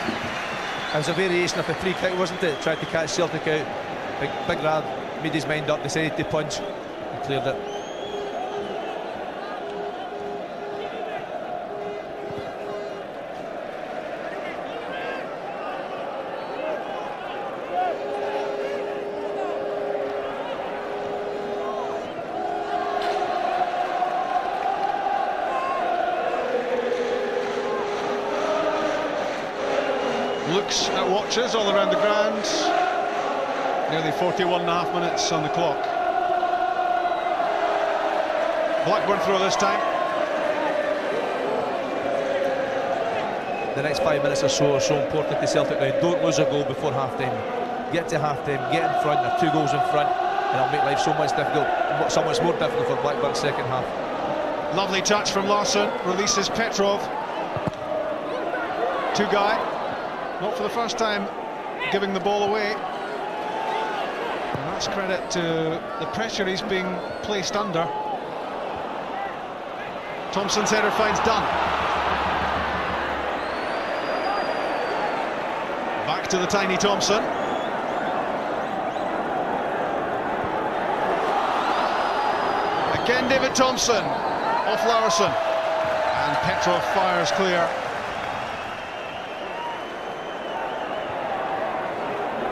It was a variation of the free kick, wasn't it? Tried to catch Celtic out. Big Rad made his mind up, decided to punch, and cleared it. Looks at watches all around the ground. Nearly 41.5 minutes on the clock. Blackburn throw this time. The next 5 minutes or so are so important to Celtic now. Don't lose a goal before half-time. Get to half-time, get in front, have 2 goals in front, and it'll make life so much more difficult for Blackburn's second half. Lovely touch from Larsson, releases Petrov. Tugay, not for the first time giving the ball away. And that's credit to the pressure he's being placed under. Thompson's header finds Dunn. Back to the tiny Thompson. Again David Thompson, off Laursen. And Petrov fires clear.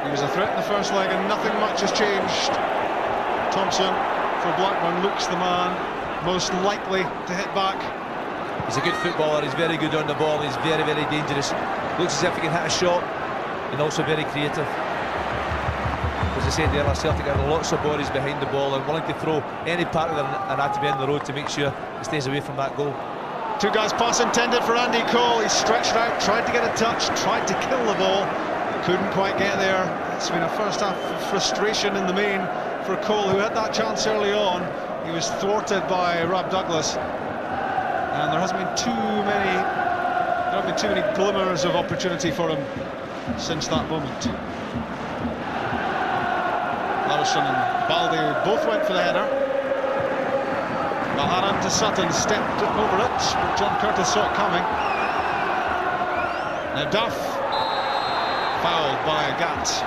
He was a threat in the first leg and nothing much has changed. Thompson for Blackburn looks the man most likely to hit back. He's a good footballer, he's very good on the ball, he's very, very dangerous. Looks as if he can hit a shot, and also very creative. As I said earlier, Celtic have lots of bodies behind the ball and willing to throw any part of their anatomy on the road to make sure he stays away from that goal. Tugay's pass intended for Andy Cole. He stretched out, tried to get a touch, tried to kill the ball. Couldn't quite get there. It's been a first half of frustration in the main for Cole, who had that chance early on. He was thwarted by Rob Douglas, and there hasn't been too many glimmers of opportunity for him since that moment. Laursen and Balde both went for the header. Valgaeren to Sutton, stepped over it, but John Curtis saw it coming. Now Duff, fouled by Agathe.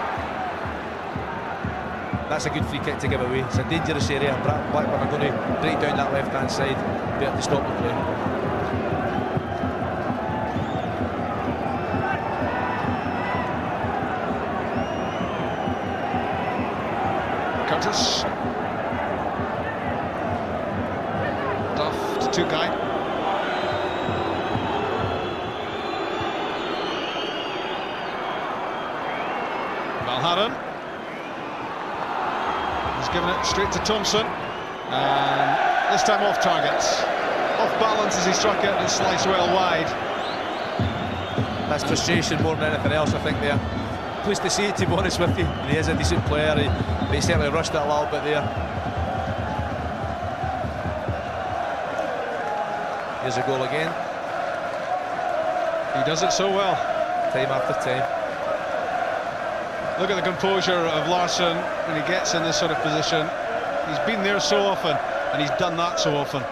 That's a good free kick to give away. It's a dangerous area. Blackburn are going to break down that left-hand side, better to stop the play. Curtis. Duff to Tugay. Valgaeren. He's given it straight to Thompson, and this time off target. Off balance as he struck it and sliced well wide. That's frustration more than anything else, I think, there. Pleased to see it, to be honest with you. And he is a decent player, but he certainly rushed it a little bit there. Here's a goal again. He does it so well. Time after time. Look at the composure of Larsson when he gets in this sort of position. He's been there so often, and he's done that so often.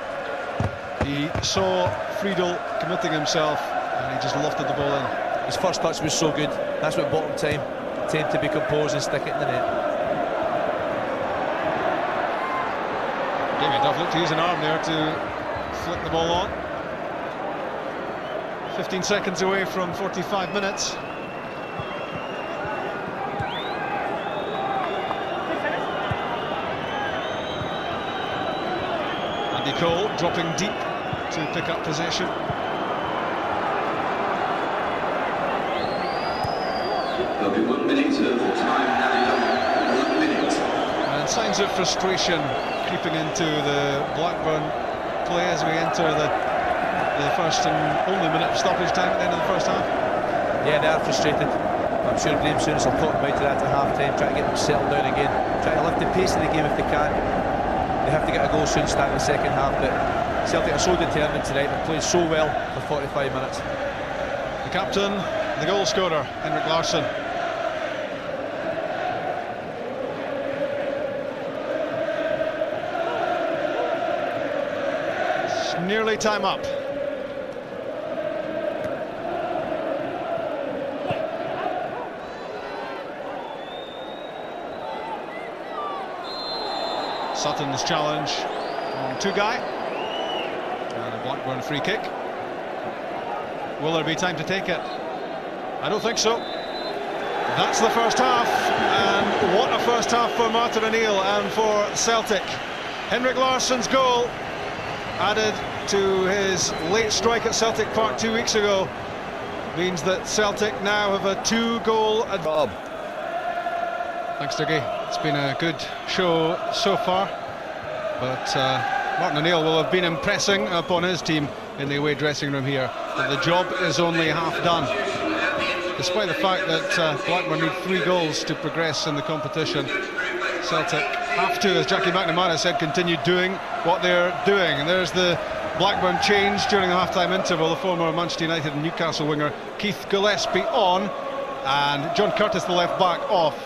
He saw Friedel committing himself, and he just lofted the ball in. His first touch was so good. That's what bought him time to be composed and stick it in the net. Duff looked to use an arm there to flick the ball on. 15 seconds away from 45 minutes. Andy Cole dropping deep to pick up possession. There'll be 1 minute of time now. 1 minute. And signs of frustration creeping into the Blackburn play as we enter the first and only minute of stoppage time at the end of the first half. Yeah, they are frustrated. I'm sure Graham Souness will talk about that at half-time, trying to get them settled down again, trying to lift the pace of the game if they can. They have to get a goal soon, start in the second half, but Celtic are so determined tonight. They played so well for 45 minutes. The captain, the goal scorer, Henrik Larsson. It's nearly time up. Sutton's challenge on Tugay, and a Blackburn free kick. Will there be time to take it? I don't think so. That's the first half, and what a first half for Martin O'Neill and for Celtic. Henrik Larsson's goal, added to his late strike at Celtic Park 2 weeks ago, means that Celtic now have a 2-goal advantage. Thanks, Tugay. It's been a good show so far, but Martin O'Neill will have been impressing upon his team in the away dressing room here that the job is only half done. Despite the fact that Blackburn need 3 goals to progress in the competition, Celtic have to, as Jackie McNamara said, continue doing what they're doing. And there's the Blackburn change during the half-time interval. The former Manchester United and Newcastle winger Keith Gillespie on, and John Curtis, the left back, off.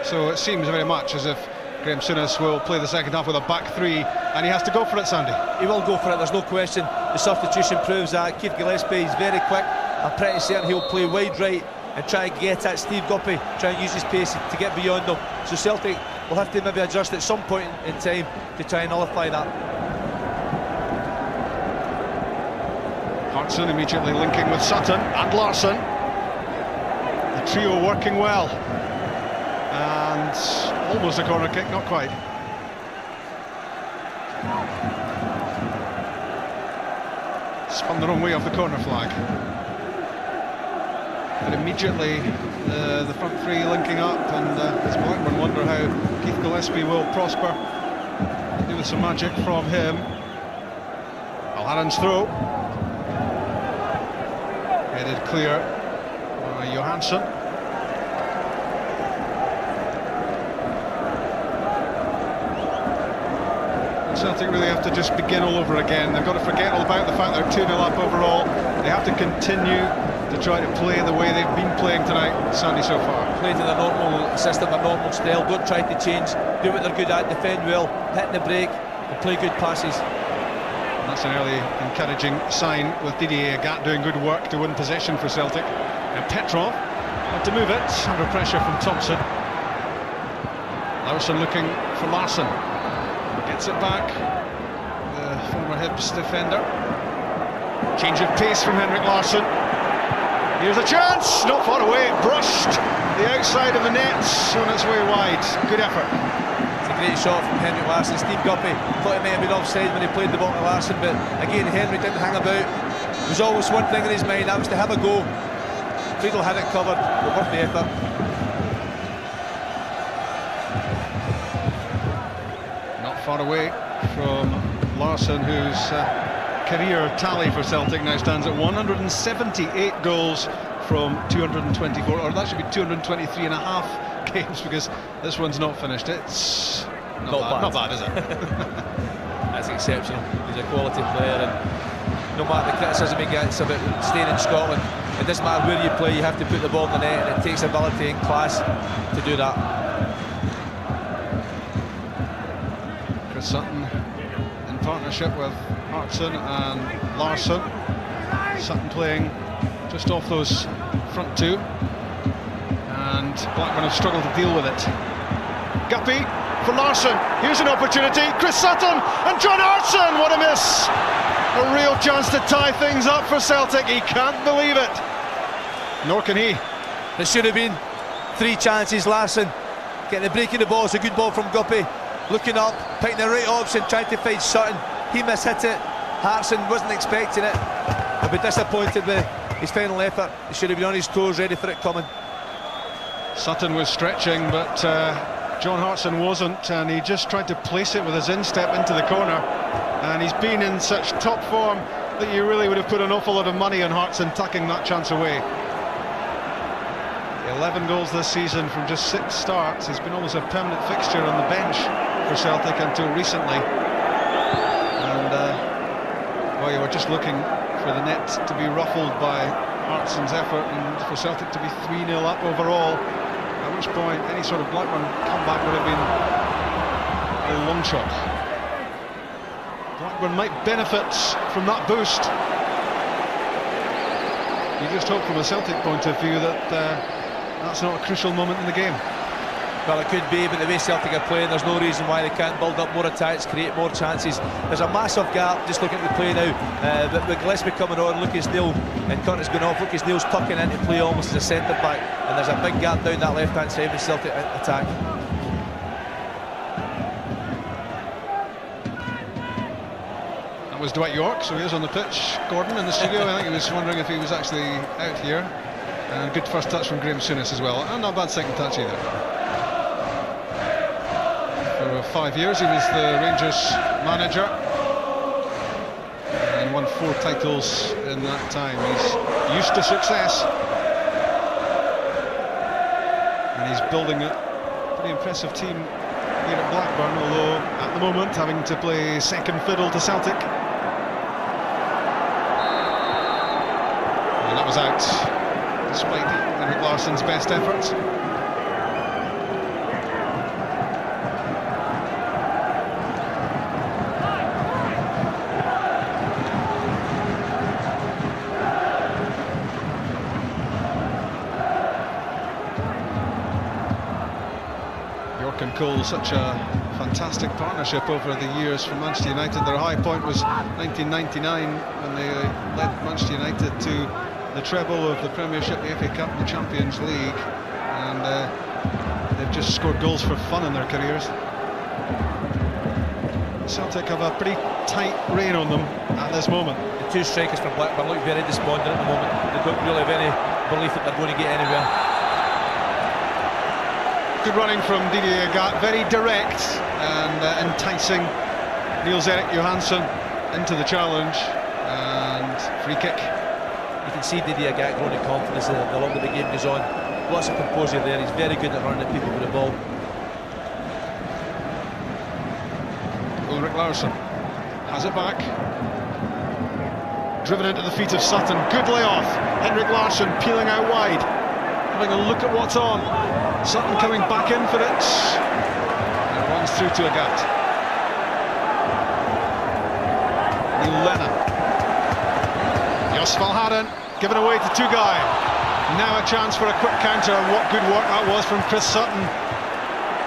So it seems very much as if Graham Souness will play the second half with a back 3, and he has to go for it, Sandy. He will go for it, there's no question. The substitution proves that. Keith Gillespie is very quick. I'm pretty certain he'll play wide right and try and get at Steve Guppy, try and use his pace to get beyond them. So Celtic will have to maybe adjust at some point in time to try and nullify that. Hartson immediately linking with Sutton and Larsson. The trio working well. And almost a corner kick, not quite. Spun the wrong way off the corner flag. But immediately the front 3 linking up, and as Blackburn wonder how Keith Gillespie will prosper. Do with some magic from him. Valgaeren's throw. Headed clear by Johansson. Celtic really have to just begin all over again. They've got to forget all about the fact they're 2-0 up overall. They have to continue to try to play the way they've been playing tonight, Sandy, so far. Play to their normal system, their normal style. Don't try to change. Do what they're good at. Defend well, hit the break, and play good passes. And that's an early encouraging sign with Didier Agathe doing good work to win possession for Celtic. And Petrov had to move it under pressure from Thompson. Laursen looking for Larsson. Gets it back, the former Hibs defender. Change of pace from Henrik Larsson. Here's a chance, not far away, it brushed the outside of the net on its way wide. Good effort. It's a great shot from Henrik Larsson. Steve Guppy thought he may have been offside when he played the ball to Larsson, but again Henry didn't hang about. There was always one thing in his mind, that was to have a go. Friedel had it covered, but worth the effort. Far away from Larsson, whose career tally for Celtic now stands at 178 goals from 224, or that should be 223 and a half games, because this one's not finished. It's not bad, is it? That's exceptional. He's a quality player, and no matter the criticism he gets about staying in Scotland, it doesn't matter where you play, you have to put the ball in the net, and it takes ability and class to do that. Chris Sutton in partnership with Hartson and Larsson. Sutton playing just off those front two, and Blackburn have struggled to deal with it. Guppy for Larsson, here's an opportunity, Chris Sutton and John Hartson, what a miss! A real chance to tie things up for Celtic, he can't believe it. Nor can he. There should have been 3 chances. Larsson getting the break in the ball, it's a good ball from Guppy, looking up, picking the right option, trying to find Sutton, he mishit it. Hartson wasn't expecting it. I'll be disappointed with his final effort. He should have been on his toes, ready for it coming. Sutton was stretching, but John Hartson wasn't, and he just tried to place it with his instep into the corner, and he's been in such top form that you really would have put an awful lot of money on Hartson tucking that chance away. 11 goals this season from just 6 starts. He's been almost a permanent fixture on the bench for Celtic until recently, and well, you were just looking for the net to be ruffled by Hartson's effort and for Celtic to be 3-0 up overall, at which point any sort of Blackburn comeback would have been a long shot. Blackburn might benefit from that boost. You just hope from a Celtic point of view that that's not a crucial moment in the game. Well, it could be, but the way Celtic are playing, there's no reason why they can't build up more attacks, create more chances. There's a massive gap, just looking at the play now, but with Gillespie coming on, Lucas Neill and Curtis going off, Lucas Neill's tucking into play almost as a centre-back, and there's a big gap down that left-hand side of the Celtic attack. That was Dwight Yorke, so he is on the pitch. Gordon in the studio, I think he was wondering if he was actually out here. And good first touch from Graham Souness as well, and not a bad second touch either. For 5 years he was the Rangers manager and won 4 titles in that time. He's used to success, and he's building a pretty impressive team here at Blackburn, although at the moment having to play second fiddle to Celtic. And that was out, despite Henrik Larsson's best efforts. Yorke and Cole, such a fantastic partnership over the years for Manchester United. Their high point was 1999 when they led Manchester United to the treble of the Premiership, the FA Cup and the Champions League, and they've just scored goals for fun in their careers. Celtic have a pretty tight rein on them at this moment. The 2 strikers from Blackburn look very despondent at the moment. They don't really have any belief that they're going to get anywhere. Good running from Didier Agathe, very direct and enticing Niels Erik Johansson into the challenge, and free kick. You can see Didier Agathe growing in confidence the longer the game goes on. Lots of composure there, he's very good at running at people with the ball. Ulrich Laursen has it back. Driven into the feet of Sutton, good layoff. Henrik Larsson peeling out wide, having a look at what's on. Sutton coming back in for it. And it runs through to Agathe. Lennon. Valgaeren given away to Tugay. Now a chance for a quick counter, and what good work that was from Chris Sutton.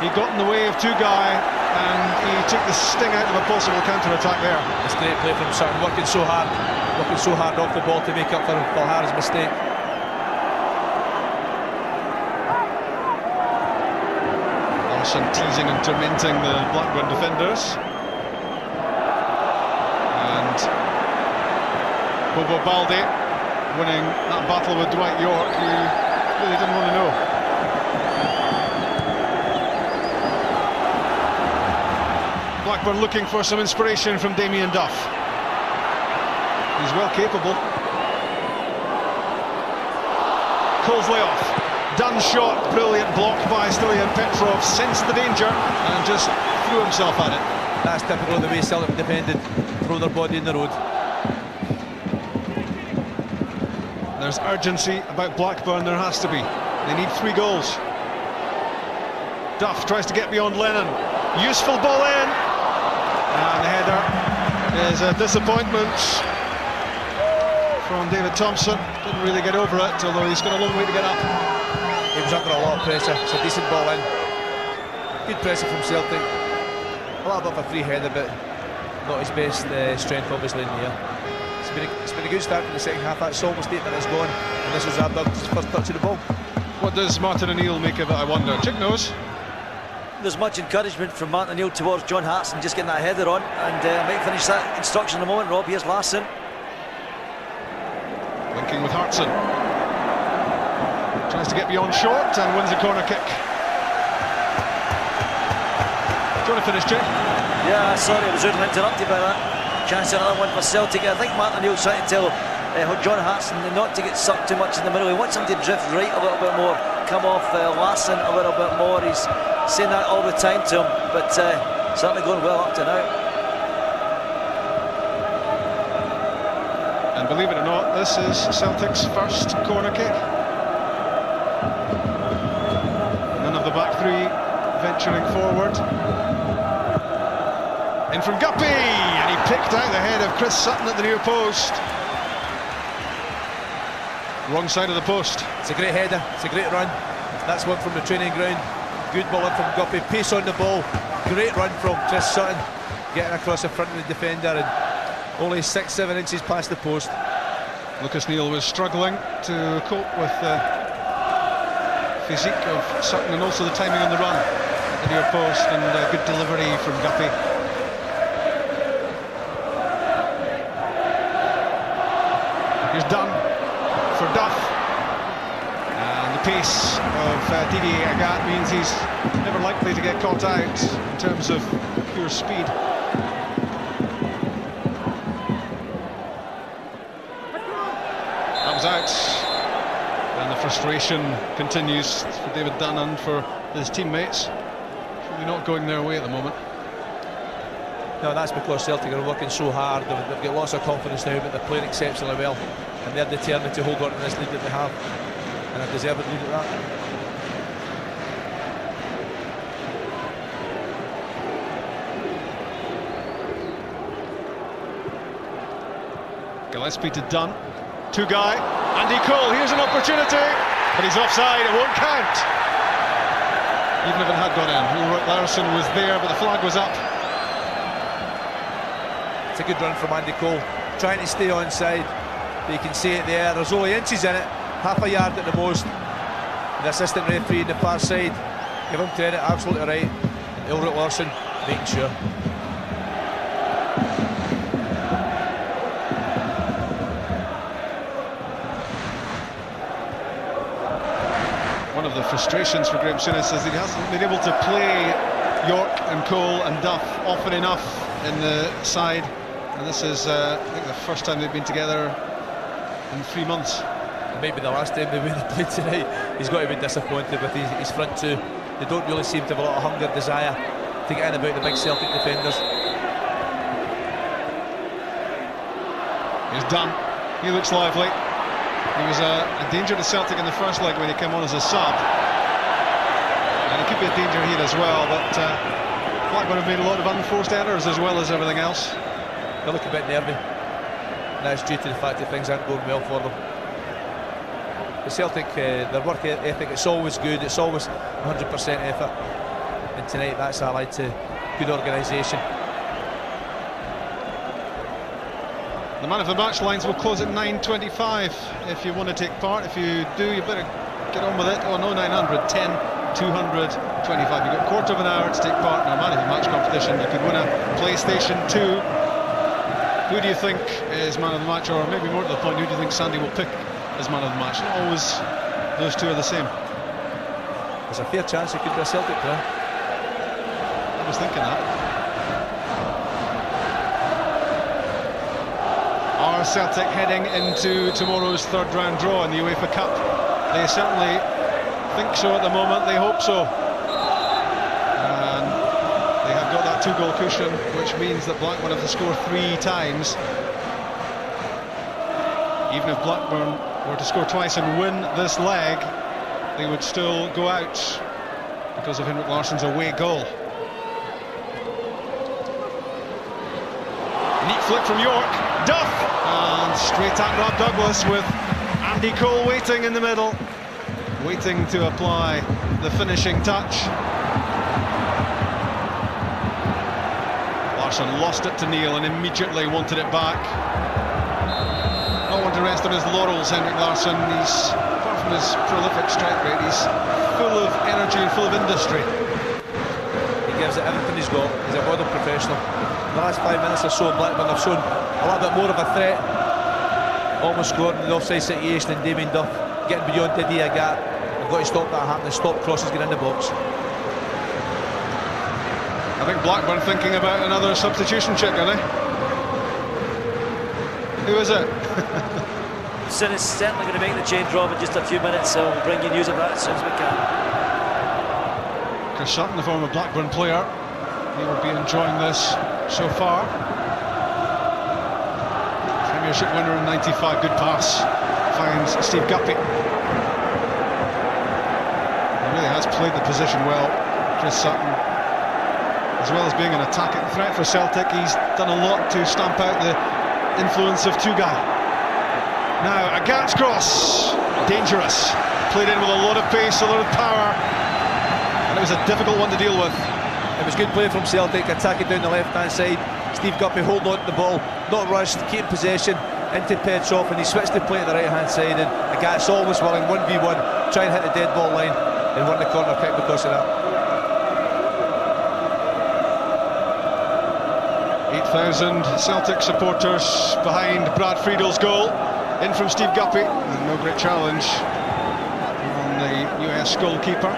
He got in the way of Tugay and he took the sting out of a possible counter-attack there. A straight play from Sutton, working so hard off the ball to make up for Valgaeren's mistake. Larsson teasing and tormenting the Blackburn defenders. Bobo Balde winning that battle with Dwight Yorke, who really didn't want to know. Blackburn looking for some inspiration from Damien Duff. He's well capable. Cole's layoff. Dunn shot, brilliant block by Sylla. Petrov sensed the danger and just threw himself at it. That's typical of the way Celtic defended, throw their body in the road. There's urgency about Blackburn, there has to be. They need 3 goals. Duff tries to get beyond Lennon. Useful ball in. And the header is a disappointment from David Thompson. Didn't really get over it, although he's got a long way to get up. He was under a lot of pressure. It's a decent ball in. Good pressure from Celtic. A little bit of a free header, but not his best strength, obviously, in the air. It's been a good start to the second half. That almost 8 minutes gone, and this was Abdul's first touch of the ball. What does Martin and Neill make of it, I wonder? Chick knows. There's much encouragement from Martin Neill towards John Hartson, just getting that header on, and might finish that instruction in a moment. Rob, here's Larsson. Linking with Hartson. Tries to get beyond short and wins a corner kick. Do you want to finish, Chick? Yeah, sorry, I was rudely interrupted by that. Chance another one for Celtic. I think Martin Neill's trying to tell John Hartson not to get sucked too much in the middle. He wants him to drift right a little bit more, come off Larsson a little bit more. He's saying that all the time to him, but certainly going well up to now. And believe it or not, this is Celtic's first corner kick. None of the back 3 venturing forward. In from Guppy, and he picked out the head of Chris Sutton at the near post. Wrong side of the post. It's a great header, it's a great run. That's one from the training ground. Good ball in from Guppy, pace on the ball. Great run from Chris Sutton, getting across the front of the defender and only 6-7 inches past the post. Lucas Neill was struggling to cope with the physique of Sutton and also the timing on the run at the near post, and a good delivery from Guppy. Here's Dunn for Duff, and the pace of Tugay Agathe means he's never likely to get caught out in terms of pure speed. That was out, and the frustration continues for David Dunn and for his teammates. Really not going their way at the moment. No, that's because Celtic are working so hard. They've got lots of confidence now, but they're playing exceptionally well, and they're determined to hold on to this lead that they have, and a deserved lead at that. Gillespie to Dunn, Tugay, Andy Cole, here's an opportunity, but he's offside, it won't count. Even if it had gone in, Laursen was there, but the flag was up. It's a good run from Andy Cole, trying to stay onside, but you can see it there. There's only inches in it, half a yard at the most. The assistant referee on the far side, give him credit, absolutely right. And Larsson making sure. One of the frustrations for Graham Souness is he hasn't been able to play Yorke and Cole and Duff often enough in the side, and this is I think the first time they've been together in 3 months. Maybe the last time they would have played tonight. He's got to be disappointed with his front 2. They don't really seem to have a lot of hunger, desire to get in about the big Celtic defenders. Here's Dunn, he looks lively. He was a danger to Celtic in the first leg when he came on as a sub, and he could be a danger here as well, but Blackburn have made a lot of unforced errors as well as everything else. They look a bit nervy. That's due to the fact that things aren't going well for them. The Celtic, their work ethic, it's always good, it's always 100% effort, and tonight that's allied to good organisation. The man of the match lines will close at 9:25 if you want to take part. If you do, you better get on with it. Oh no, 900, 10, 200, 25. You've got a quarter of an hour to take part in a man of the match competition. You could win a PlayStation 2. Who do you think is man of the match, or maybe more to the point, who do you think Sandy will pick as man of the match? Not always those two are the same. There's a fair chance it could be a Celtic player. I was thinking that. Are Celtic heading into tomorrow's third round draw in the UEFA Cup? They certainly think so at the moment, they hope so. And they have got that 2-goal cushion, which means that Blackburn have to score 3 times. Even if Blackburn were to score twice and win this leg, they would still go out because of Henrik Larsson's away goal. Neat flick from Yorke, Duff, and straight at Rob Douglas with Andy Cole waiting in the middle, waiting to apply the finishing touch. Larsson lost it to Neill and immediately wanted it back. Not one to rest on his laurels, Henrik Larsson. He's, apart from his prolific strike rate, he's full of energy and full of industry. He gives it everything he's got. He's a model professional. The last 5 minutes or so, Blackburn have shown a little bit more of a threat. Almost scored in the offside situation, and Damien Duff getting beyond the Agathe. They've got to stop that happening, stop crosses getting in the box. I think Blackburn thinking about another substitution check, are they? Who is it? Sylla's certainly going to make the change, Rob, in just a few minutes, so we'll bring you news of that as soon as we can. Chris Sutton, the former Blackburn player, he will be enjoying this so far. Premiership winner in '95, good pass, finds Steve Guppy. He really has played the position well, Chris Sutton. As well as being an attacking threat for Celtic, he's done a lot to stamp out the influence of Tugay. Now, Agathe's cross, dangerous. Played in with a lot of pace, a lot of power, and it was a difficult one to deal with. It was good play from Celtic, attacking down the left-hand side. Steve Guppy holding on to the ball, not rushed, keeping possession into Petrov, and he switched the play to the right-hand side, and Agathe's always willing, 1v1, try and hit the dead ball line, and won the corner kick because of that. 8,000 Celtic supporters behind Brad Friedel's goal. In from Steve Guppy, and no great challenge on the US goalkeeper.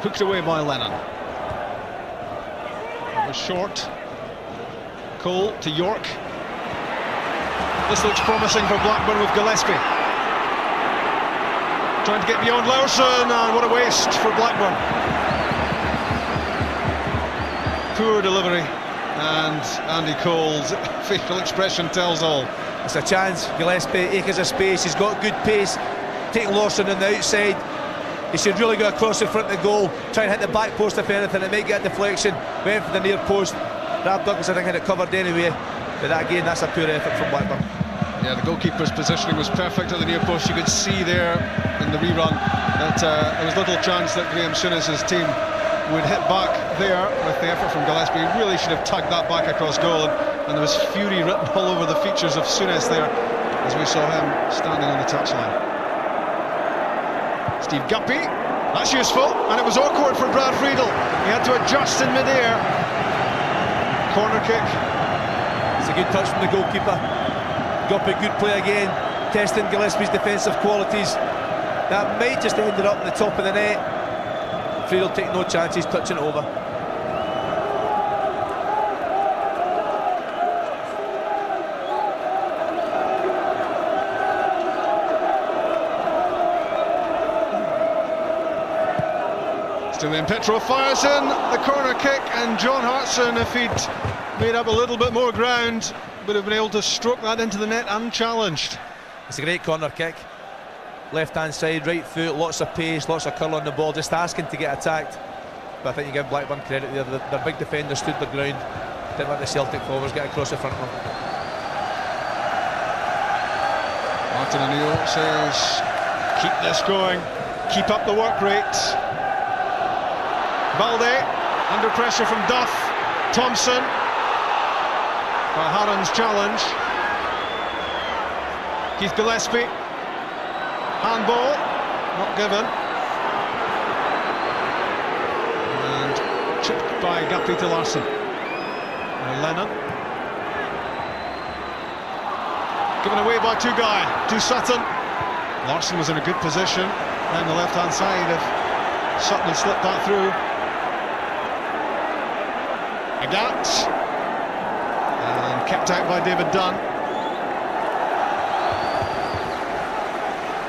Hooked away by Lennon. It was short. Cole to Yorke. This looks promising for Blackburn with Gillespie. Trying to get beyond Laursen, and what a waste for Blackburn. Poor delivery, and Andy Cole's facial expression tells all. It's a chance. Gillespie, acres of space, he's got good pace. Taking Laursen on the outside. He should really go across the front of the goal, try and hit the back post if anything. It might get a deflection. Went for the near post. Rob Douglas, I think, had it covered anyway. But that, again, that's a poor effort from Blackburn. Yeah, the goalkeeper's positioning was perfect at the near post. You could see there in the rerun that there was little chance that Graham Souness's team would hit back there with the effort from Gillespie. He really should have tugged that back across goal, and there was fury written all over the features of Souness there as we saw him standing on the touchline. Steve Guppy, that's useful, and it was awkward for Brad Friedel. He had to adjust in mid-air. Corner kick. It's a good touch from the goalkeeper. Guppy, good play again, testing Gillespie's defensive qualities. That might just ended up in the top of the net. Friedel taking no chances, touching it over. Still in, Petrov fires in the corner kick, and John Hartson, if he'd made up a little bit more ground, would have been able to stroke that into the net unchallenged. It's a great corner kick. Left-hand side, right foot, lots of pace, lots of curl on the ball, just asking to get attacked. But I think you give Blackburn credit there. Their big defender stood their ground, didn't let the Celtic forwards get across the front of them. Martin O'Neill says, keep this going, keep up the work rate. Balde, under pressure from Duff. Thompson, by Harron's challenge. Keith Gillespie, handball, not given. And chipped by Guppy to Larsson. Lennon. Given away by Tugay to Sutton. Larsson was in a good position down the left-hand side if Sutton had slipped that through. Agathe, and kept out by David Dunn.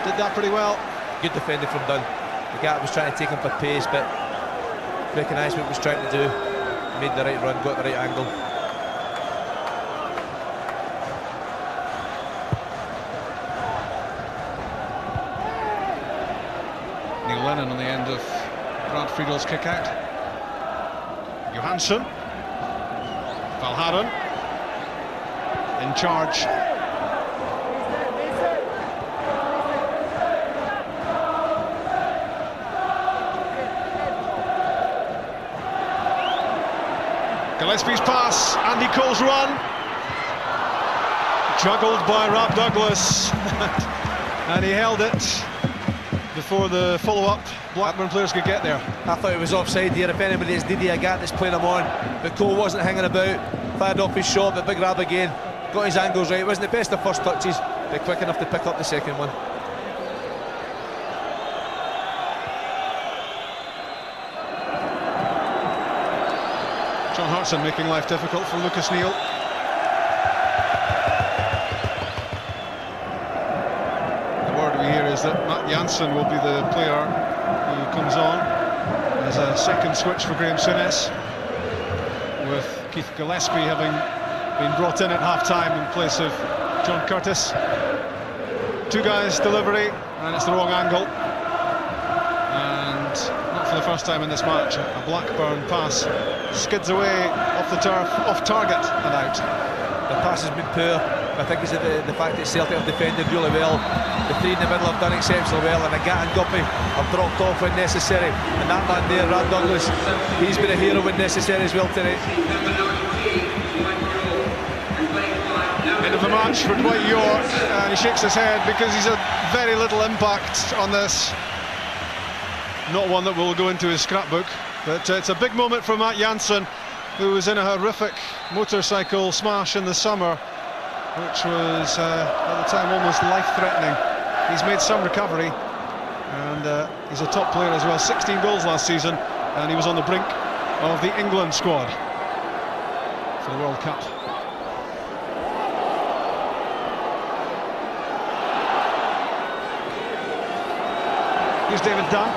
did that pretty well. Good defending from Dunn. The guy was trying to take him for pace, but recognised what he was trying to do. Made the right run, got the right angle. Neill Lennon on the end of Friedel's kick out. Johansson. Valgaeren in charge. Gillespie's pass, Andy Cole's run. Juggled by Rob Douglas. And he held it before the follow-up Blackburn players could get there. I thought it was offside here. If anybody, it's Agathe that's playing him on. But Cole wasn't hanging about. Fired off his shot, but big grab again. Got his angles right. It wasn't the best of first touches, but quick enough to pick up the second one. Hartson making life difficult for Lucas Neill. The word we hear is that Matt Jansen will be the player who comes on as a second switch for Graham Souness, with Keith Gillespie having been brought in at half-time in place of John Curtis. Tugay's delivery, and it's the wrong angle. And not for the first time in this match, a Blackburn pass skids away off the turf, off target and out. The pass has been poor. I think it's the fact that Celtic have defended really well. The three in the middle have done exceptionally well, and Agathe and Guppy have dropped off when necessary. And that man there, Rob Douglas, he's been a hero when necessary as well tonight. End of the match for Dwight Yorke, and he shakes his head because he's had very little impact on this. Not one that will go into his scrapbook, but it's a big moment for Matt Jansen, who was in a horrific motorcycle smash in the summer, which was at the time almost life-threatening. He's made some recovery, and he's a top player as well. 16 goals last season, and he was on the brink of the England squad for the World Cup. Here's David Dunn,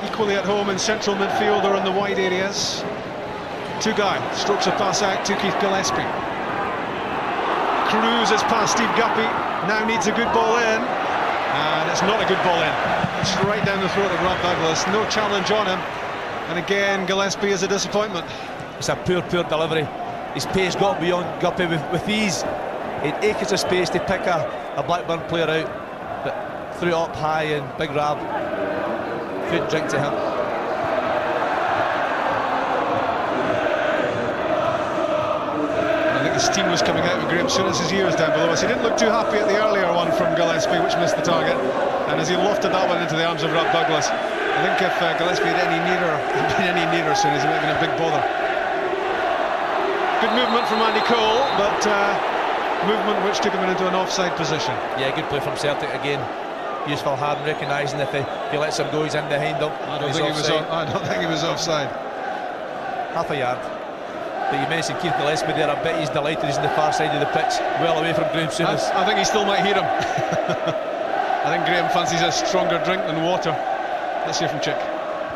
equally at home in central midfield or in the wide areas. Tugay strokes a pass out to Keith Gillespie. Cruises past Steve Guppy, now needs a good ball in, and it's not a good ball in. It's right down the throat of Rob Douglas, no challenge on him, and again Gillespie is a disappointment. It's a poor delivery. His pace got beyond Guppy with ease. It acres of space to pick a Blackburn player out, but threw it up high and big grab. Food and drink to him. I think his steam was coming out with Graham Souness' ears down below us. He didn't look too happy at the earlier one from Gillespie, which missed the target, and as he lofted that one into the arms of Rob Douglas, I think if Gillespie had been any nearer Souness, it might have been a big bother. Good movement from Andy Cole, but movement which took him into an offside position. Yeah, good play from Celtic again. Useful hard, recognising if he lets him go, he's in behind him. I don't think he was offside. Half a yard. But you mentioned Keith Gillespie there. I bet he's delighted he's on the far side of the pitch, well away from Graham Souness. I think he still might hear him. I think Graham fancies a stronger drink than water. Let's hear from Chick.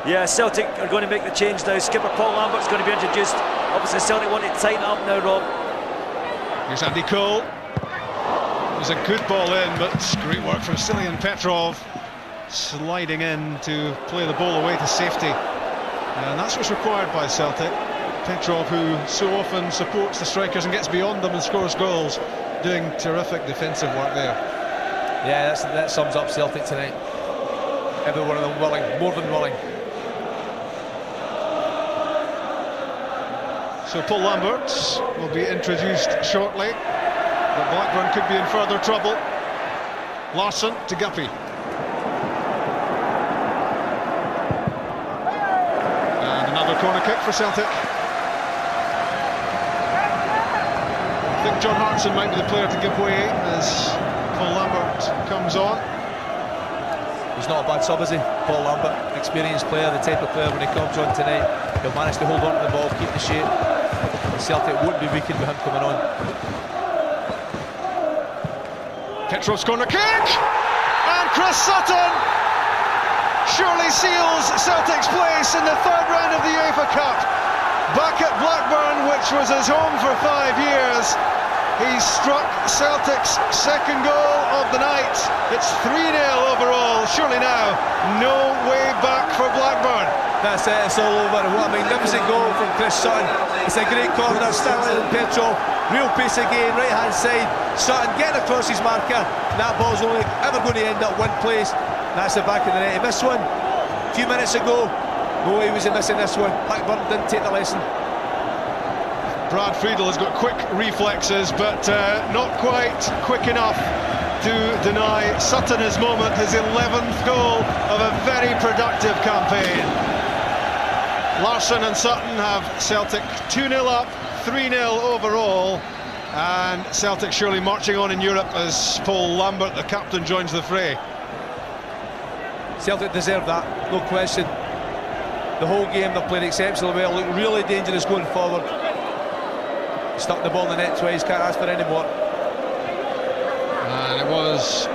Yeah, Celtic are going to make the change now. Skipper Paul Lambert's going to be introduced. Obviously Celtic want to tighten up now, Rob. Here's Andy Cole. It was a good ball in, but great work from Sylla and Petrov, sliding in to play the ball away to safety. And that's what's required by Celtic. Petrov, who so often supports the strikers and gets beyond them and scores goals, doing terrific defensive work there. Yeah, that sums up Celtic tonight. Every one of them willing, more than willing. So Paul Lambert will be introduced shortly. But Blackburn could be in further trouble. Larsson to Guppy. And another corner kick for Celtic. I think John Hartson might be the player to give way as Paul Lambert comes on. He's not a bad sub, is he? Paul Lambert, experienced player, the type of player when he comes on tonight, he'll manage to hold on to the ball, keep the shape. And Celtic won't be weakened with him coming on. Petrov's corner kick! Chris Sutton surely seals Celtic's place in the third round of the UEFA Cup. Back at Blackburn, which was his home for 5 years, he struck Celtic's second goal of the night. It's 3-0 overall. Surely now, no way back for Blackburn. That's it, it's all over. What a magnificent goal from Chris Sutton. It's a great corner, Stanley and Petrov. Real pace again, right hand side. Sutton getting across his marker. That ball's only ever going to end up one place. That's the back of the net. He missed one a few minutes ago. No way was he missing this one. Blackburn didn't take the lesson. Brad Friedel has got quick reflexes, but not quite quick enough to deny Sutton his moment, his 11th goal of a very productive campaign. Larsson and Sutton have Celtic 2-0 up, 3-0 overall, and Celtic surely marching on in Europe as Paul Lambert, the captain, joins the fray. Celtic deserve that, no question. The whole game they played exceptionally well, looked really dangerous going forward. Stuck the ball in the net twice, can't ask for any more. And it was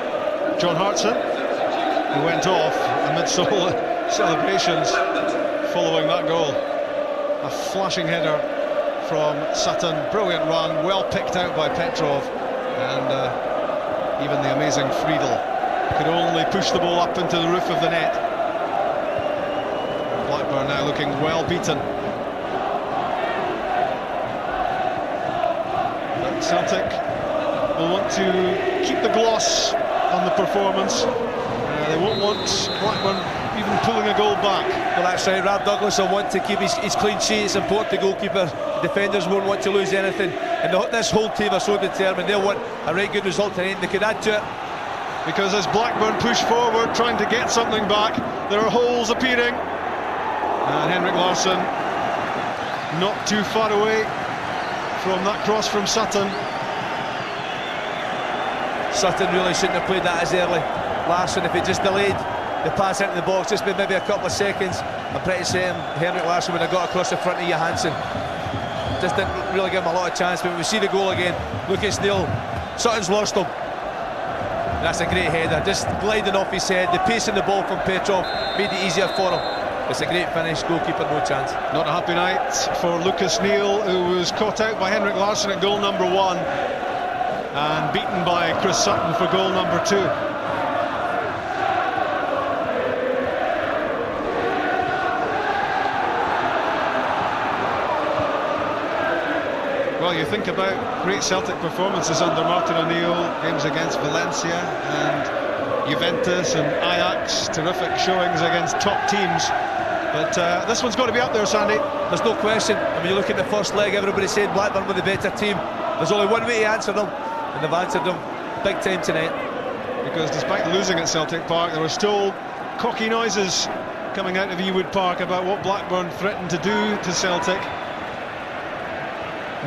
John Hartson who went off amidst all the celebrations following that goal. A flashing header from Sutton, brilliant run, well picked out by Petrov, and even the amazing Friedel could only push the ball up into the roof of the net. Blackburn now looking well beaten. But Celtic will want to keep the gloss on the performance. They won't want Blackburn even pulling a goal back. Well, that's right. Rob Douglas will want to keep his clean sheet. It's important to goalkeeper. Defenders won't want to lose anything, and this whole team are so determined. They'll want a right good result tonight. They could add to it, because as Blackburn push forward trying to get something back, there are holes appearing, and Henrik Larsson not too far away from that cross from Sutton. Sutton really shouldn't have played that as early. Larsson, if he just delayed the pass into the box just maybe a couple of seconds, I'm pretty certain Henrik Larsson would have got across the front of Johansson. Just didn't really give him a lot of chance. But when we see the goal again, look at Neill. Sutton's lost him. That's a great header, just gliding off his head. The pace in the ball from Petrov made it easier for him. It's a great finish, goalkeeper no chance. Not a happy night for Neill, who was caught out by Henrik Larsson at goal number 1 and beaten by Chris Sutton for goal number 2. Well, you think about great Celtic performances under Martin O'Neill, games against Valencia and Juventus and Ajax, terrific showings against top teams. But this one's got to be up there, Sandy. There's no question. I mean, you look at the first leg, everybody said Blackburn were the better team. There's only one way to answer them, and they've answered them big time tonight. Because despite losing at Celtic Park, there were still cocky noises coming out of Ewood Park about what Blackburn threatened to do to Celtic.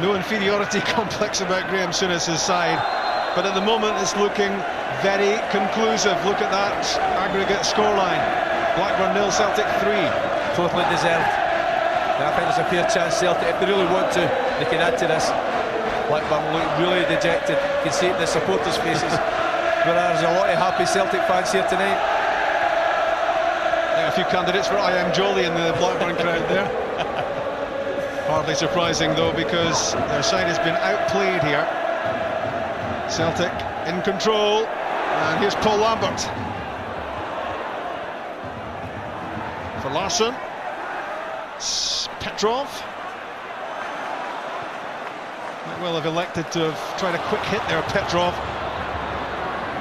No inferiority complex about Graham Souness's side, but at the moment it's looking very conclusive. Look at that aggregate scoreline: Blackburn 0, Celtic 3. Totally deserved. And I think there's a fair chance Celtic, if they really want to, they can add to this. Blackburn look really dejected. You can see it in the supporters' faces. But there's a lot of happy Celtic fans here tonight. A few candidates for I Am Jolly in the Blackburn crowd there. Hardly surprising though, because their side has been outplayed here. Celtic in control, and here's Paul Lambert for Larsson. Petrov might well have elected to have tried a quick hit there. Petrov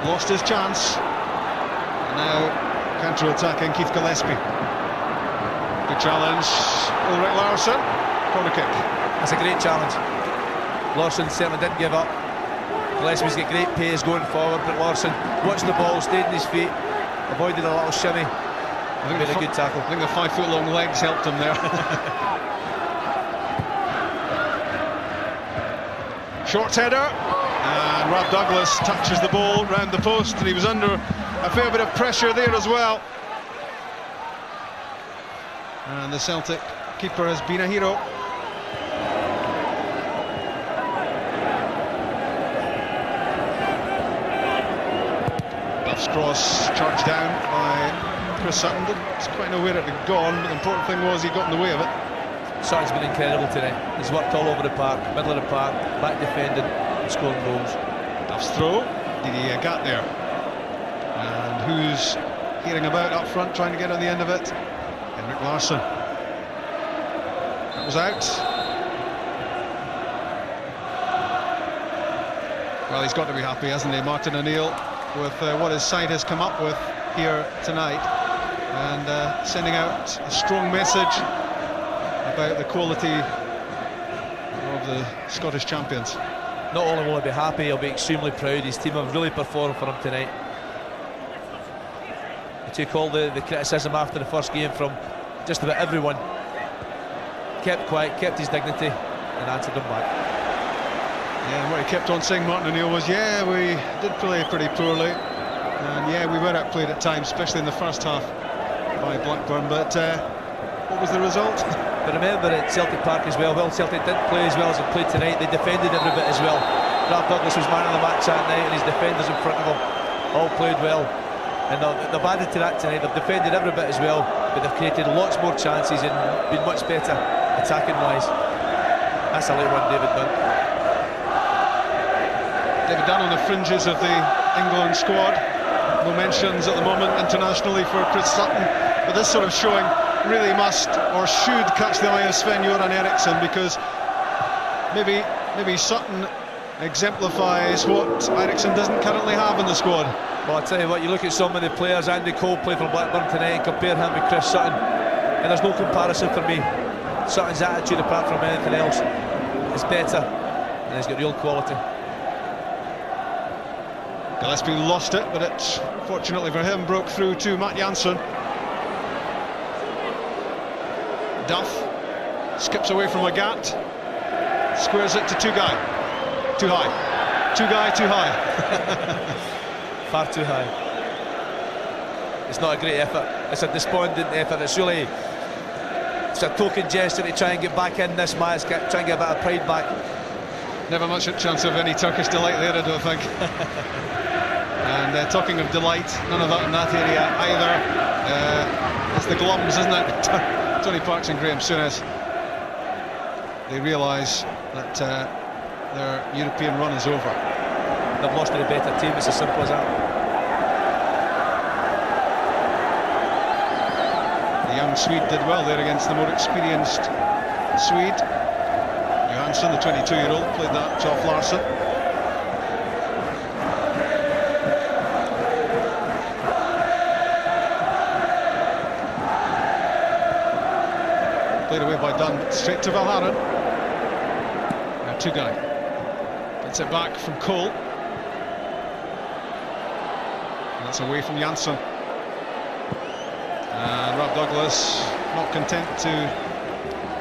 lost his chance, and now counter-attacking Keith Gillespie. Good challenge, Ulrich Larsson. Corner kick. That's a great challenge. Larsson certainly didn't give up. Gillespie's got great pace going forward, but Larsson watched the ball, stayed on his feet, avoided a little shimmy. I think made a good tackle. I think the 5-foot-long legs helped him there. Short header, and Rob Douglas touches the ball round the post, and he was under a fair bit of pressure there as well. And the Celtic keeper has been a hero. Duff's cross charged down by Chris Sutton. Didn't quite know where it had gone, but the important thing was he got in the way of it. Sutton's been incredible tonight. He's worked all over the park, middle of the park, back defending, and scoring goals. Duff's throw. Did he got there? And who's hearing about up front, trying to get on the end of it? Larsson. That was out. Well, he's got to be happy, hasn't he, Martin O'Neill, with what his side has come up with here tonight, and sending out a strong message about the quality of the Scottish champions. Not only will he be happy, he'll be extremely proud. His team have really performed for him tonight. He took all the criticism after the first game from just about everyone, kept quiet, kept his dignity, and answered them back. Yeah, and what he kept on saying, Martin O'Neill, was, yeah, we did play pretty poorly, and yeah, we were outplayed at times, especially in the first half by Blackburn, but what was the result? But remember, at Celtic Park as well, Celtic didn't play as well as they played tonight. They defended every bit as well. Grab Douglas was man of the match that night, and his defenders in front of him all played well. And they've added to that tonight. They've defended every bit as well, but they've created lots more chances and been much better attacking wise. That's a late one, David Dunn. David Dunn on the fringes of the England squad. No mentions at the moment internationally for Chris Sutton, but this sort of showing really must or should catch the eye of Sven-Göran Eriksson, because maybe Sutton exemplifies what Eriksson doesn't currently have in the squad. Well, I tell you what, you look at some of the players. Andy Cole played for Blackburn tonight, and compare him with Chris Sutton, and there's no comparison for me. Sutton's attitude, apart from anything else, is better, and he's got real quality. Gillespie lost it, but it, fortunately for him, broke through to Matt Jansen. Duff skips away from Agathe, squares it to Tugay. Too high. Tugay too high. Far too high. It's not a great effort. It's a despondent effort. It's a token gesture to try and get back in this match, try and get a bit of pride back. Never much chance of any Turkish delight there, I don't think. And talking of delight, none of that in that area either. It's the glums, isn't it? Tony Parks and Graham Souness. They realise that their European run is over. They've lost to the better team, it's as simple as that. The young Swede did well there against the more experienced Swede. Johansson, the 22-year-old, played that off Larsson. Played away by Dunn, straight to Valgaeren. Now Tugay gets it back from Cole. That's away from Jansen. And Rob Douglas, not content to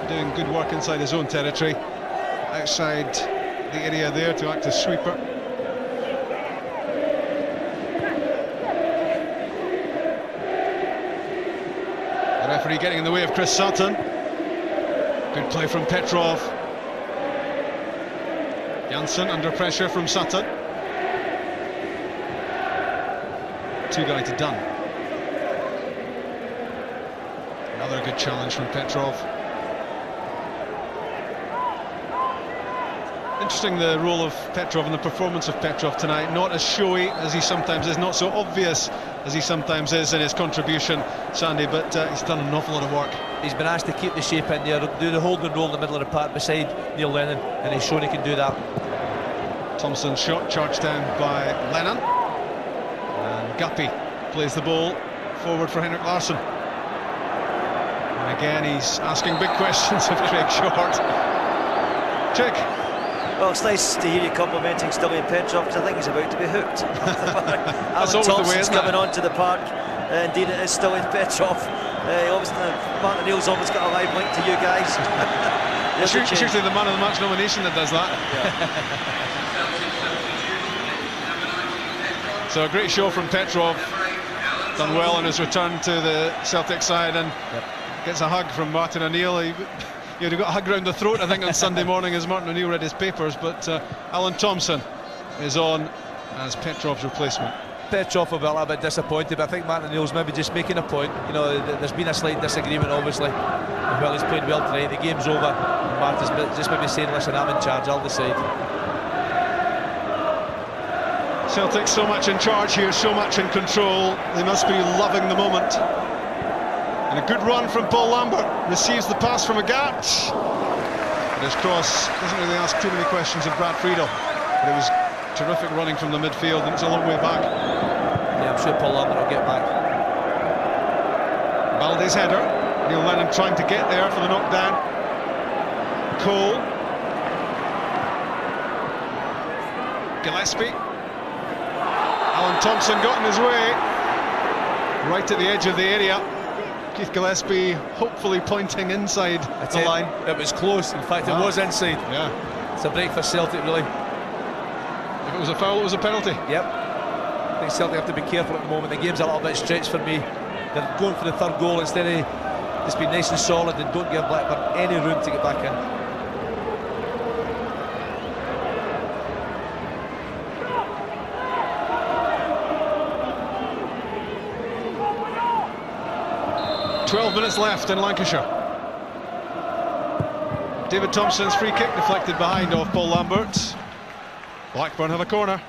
doing good work inside his own territory, outside the area there to act as sweeper. The referee getting in the way of Chris Sutton. Good play from Petrov. Jansen under pressure from Sutton. Tugay to Dunn. Another good challenge from Petrov. Interesting, the role of Petrov and the performance of Petrov tonight. Not as showy as he sometimes is, not so obvious as he sometimes is in his contribution, Sandy, but he's done an awful lot of work. He's been asked to keep the shape in there, do the holding role in the middle of the park beside Neill Lennon, and he's shown he can do that. Thompson shot charged down by Lennon. Guppy plays the ball forward for Henrik Larsson. And again, he's asking big questions of Craig Short. Check. Well, it's nice to hear you complimenting Stillman Petrov, because I think he's about to be hooked. That's Alan Thompson's the way, coming onto the park. Indeed, it is Stillman Petrov. Obviously, Martin O'Neill's almost got a live link to you guys. It's usually the man of the match nomination that does that. Yeah. So a great show from Petrov, done well on his return to the Celtic side, and gets a hug from Martin O'Neill. You'd have got a hug round the throat, I think, on Sunday morning as Martin O'Neill read his papers, but Alan Thompson is on as Petrov's replacement. Petrov will be a little bit disappointed, but I think Martin Neill's maybe just making a point. You know, there's been a slight disagreement, obviously. Well, he's played well tonight. The game's over. And Martin's just maybe saying, listen, I'm in charge, I'll decide. Celtic so much in charge here, so much in control. They must be loving the moment. And a good run from Paul Lambert. Receives the pass from Agathe. And his cross doesn't really ask too many questions of Brad Friedel. But it was terrific running from the midfield, and it's a long way back. Yeah, I'm sure Paul Lambert will get back. Balde's header. Neill Lennon trying to get there for the knockdown. Cole. Gillespie. Thompson got in his way. Right at the edge of the area. Keith Gillespie hopefully pointing inside the line. It was close, in fact it was inside. Yeah. It's a break for Celtic, really. If it was a foul, it was a penalty. Yep. I think Celtic have to be careful at the moment. The game's a little bit stretched for me. They're going for the third goal instead of just being nice and solid and don't give Blackburn any room to get back in. "12 minutes left in Lancashire." David Thompson's free kick deflected behind off Paul Lambert. Blackburn have a corner.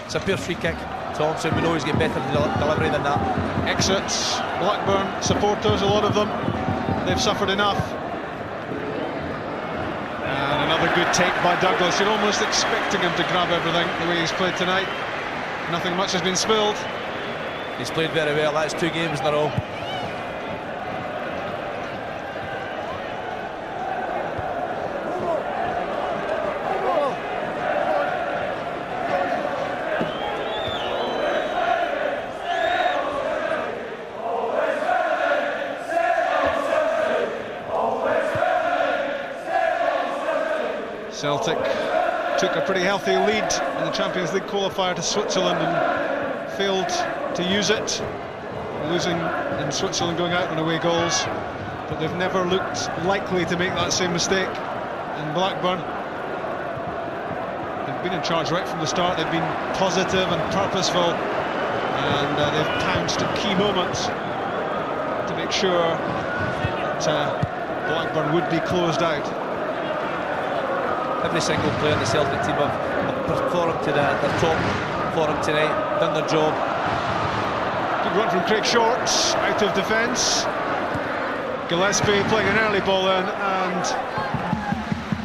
It's a pure free kick. Thompson, we know he's getting better delivery than that. Exits. Blackburn supporters, a lot of them. They've suffered enough. And another good take by Douglas. You're almost expecting him to grab everything the way he's played tonight. Nothing much has been spilled. He's played very well. That's 2 games in a row. Celtic took a pretty healthy lead in the Champions League qualifier to Switzerland and failed to use it, losing in Switzerland, going out on away goals. But they've never looked likely to make that same mistake in Blackburn. They've been in charge right from the start. They've been positive and purposeful, and they've pounced at key moments to make sure that Blackburn would be closed out. Every single player in the Celtic team have performed to their top form tonight, done their job. Good run from Craig Shorts, out of defence. Gillespie playing an early ball in, and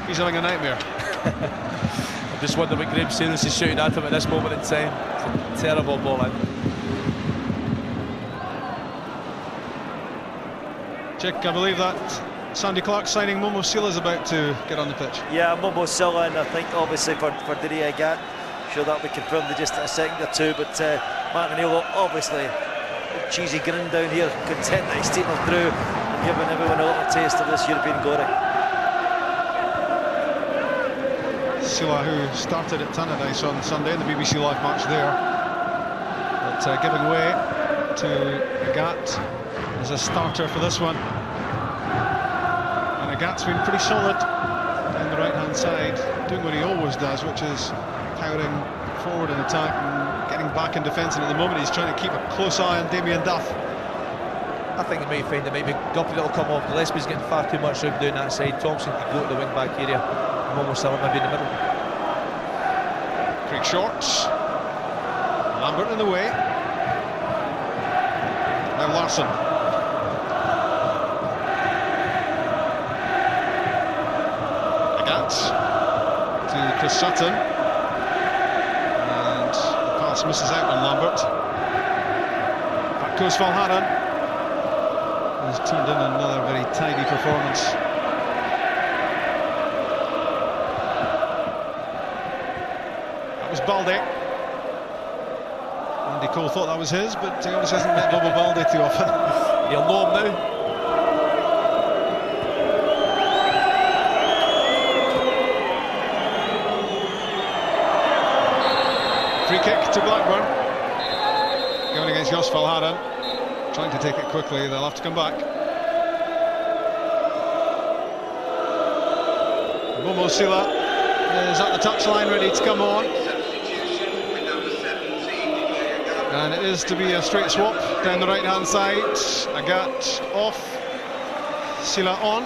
he's having a nightmare. I just wonder what Graham Souness is shooting at him at this moment in time. It's a terrible ball in. Chick, I believe that Sandy Clark signing Momo Sylla is about to get on the pitch. Yeah, Momo Sylla, and I think obviously for Diri Agathe, sure that we confirmed in just a second or two, but Martin Neill obviously a cheesy grin down here, content that he's taken them through and giving everyone a little taste of this European glory. Sylla, who started at Tannadice on Sunday in the BBC Live match there, but giving way to Agathe as a starter for this one. Agathe's been pretty solid on the right-hand side, doing what he always does, which is powering forward in attack and getting back in defence, and at the moment he's trying to keep a close eye on Damien Duff. I think he might find it might be Guppy that'll come off. Gillespie's getting far too much room down that side. Thompson could go to the wing-back area, and almost maybe in the middle. Craig Shorts. Lambert in the way. Now Larsson. To Sutton, and the pass misses out on Lambert. Back goes Valgaeren, who's turned in another very tidy performance. That was Balde. Andy Cole thought that was his, but he obviously hasn't met double Balde too often. He'll know him now. Free kick to Blackburn, going against Jos Valgaeren, trying to take it quickly. They'll have to come back. Momo Sylla is at the touchline, ready to come on. Substitution with number 7, And it is to be a straight swap down the right hand side. Agathe off, Sylla on.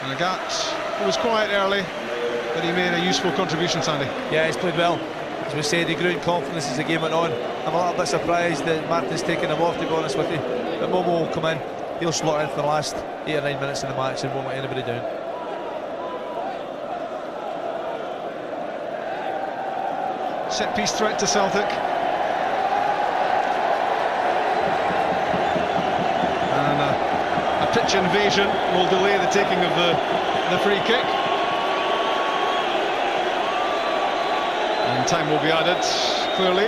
And Agathe was quiet early, but he made a useful contribution, Sandy. Yeah, he's played well. As we said, he grew in confidence as the game went on. I'm a little bit surprised that Martin's taken him off, to be honest with you. But Momo will come in, he'll slot in for the last 8 or 9 minutes of the match and won't let anybody down. Set piece threat to Celtic. And a pitch invasion will delay the taking of the free kick. And time will be added, clearly,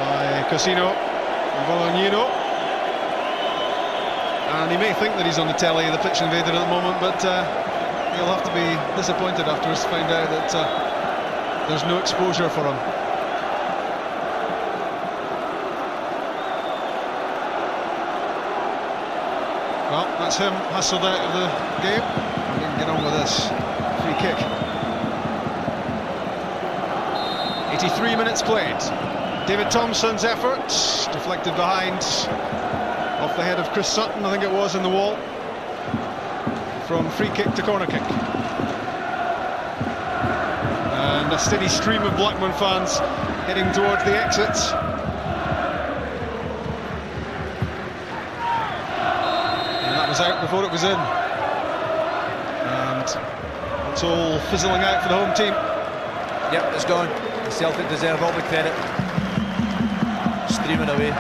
by Casino Bolognino. And he may think that he's on the telly, the pitch invader, at the moment, but he'll have to be disappointed afterwards to find out that there's no exposure for him. Well, that's him hustled out of the game. We can get on with this free kick. 83 minutes played. David Thompson's effort, deflected behind, off the head of Chris Sutton, I think it was, in the wall. From free kick to corner kick. And a steady stream of Blackburn fans heading towards the exits. And that was out before it was in. And it's all fizzling out for the home team. Yep, it's gone. The Celtic deserve all the credit. Streaming away.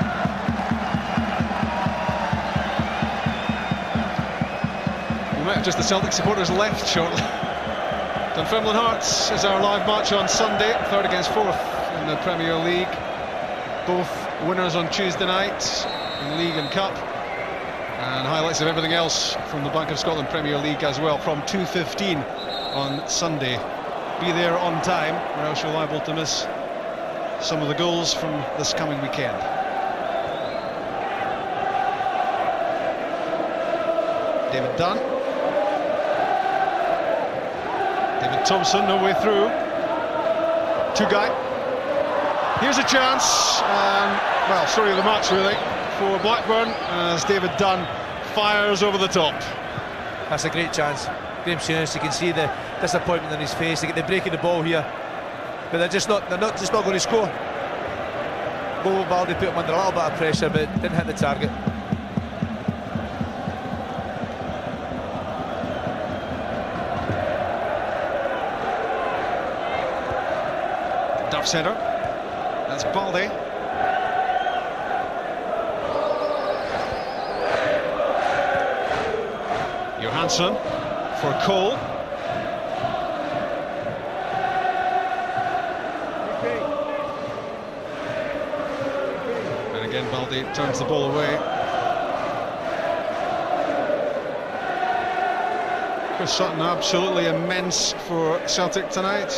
We might have just the Celtic supporters left shortly. Dunfermline Hearts is our live match on Sunday, 3rd against 4th in the Premier League. Both winners on Tuesday night in League and Cup. And highlights of everything else from the Bank of Scotland Premier League as well from 2:15 on Sunday. Be there on time, or else you're liable to miss some of the goals from this coming weekend. David Dunn. David Thompson, no way through. Tugay. Here's a chance, well, story of the match really, for Blackburn, as David Dunn fires over the top. That's a great chance. Graham Souness, you can see the disappointment in his face. They get the break of the ball here, but they're just not going to score. Balde put him under a little bit of pressure, but didn't hit the target. Duff centre. That's Balde. Johansson for Cole. And again Balde turns the ball away. Chris Sutton absolutely immense for Celtic tonight.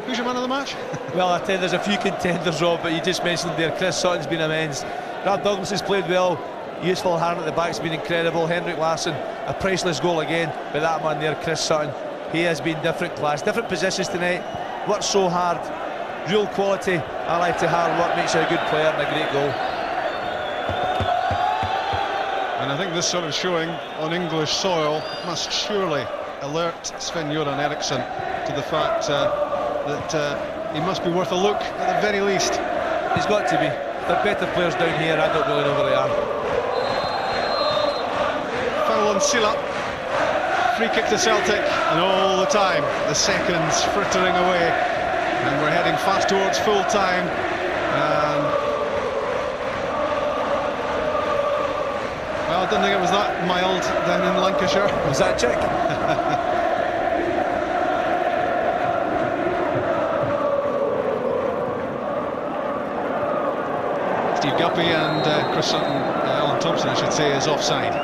Who's your man of the match? Well, I tell you, there's a few contenders, Rob, but you just mentioned there, Chris Sutton's been immense. Brad Douglas has played well. Useful hand at the back's been incredible. Henrik Larsson, a priceless goal again. But that man there, Chris Sutton, he has been different class, different positions tonight. Worked so hard, real quality. I like to hard work, makes you a good player and a great goal. And I think this sort of showing on English soil must surely alert Sven-Göran Eriksson to the fact that he must be worth a look at the very least. He's got to be. There are better players down here, I don't really know where they are. Foul on Sylla. Free kick to Celtic, and all the time the seconds frittering away, and we're heading fast towards full time. Well, I didn't think it was that mild down in Lancashire. Was that a check? Steve Guppy and Chris Sutton, Alan Thompson I should say, is offside.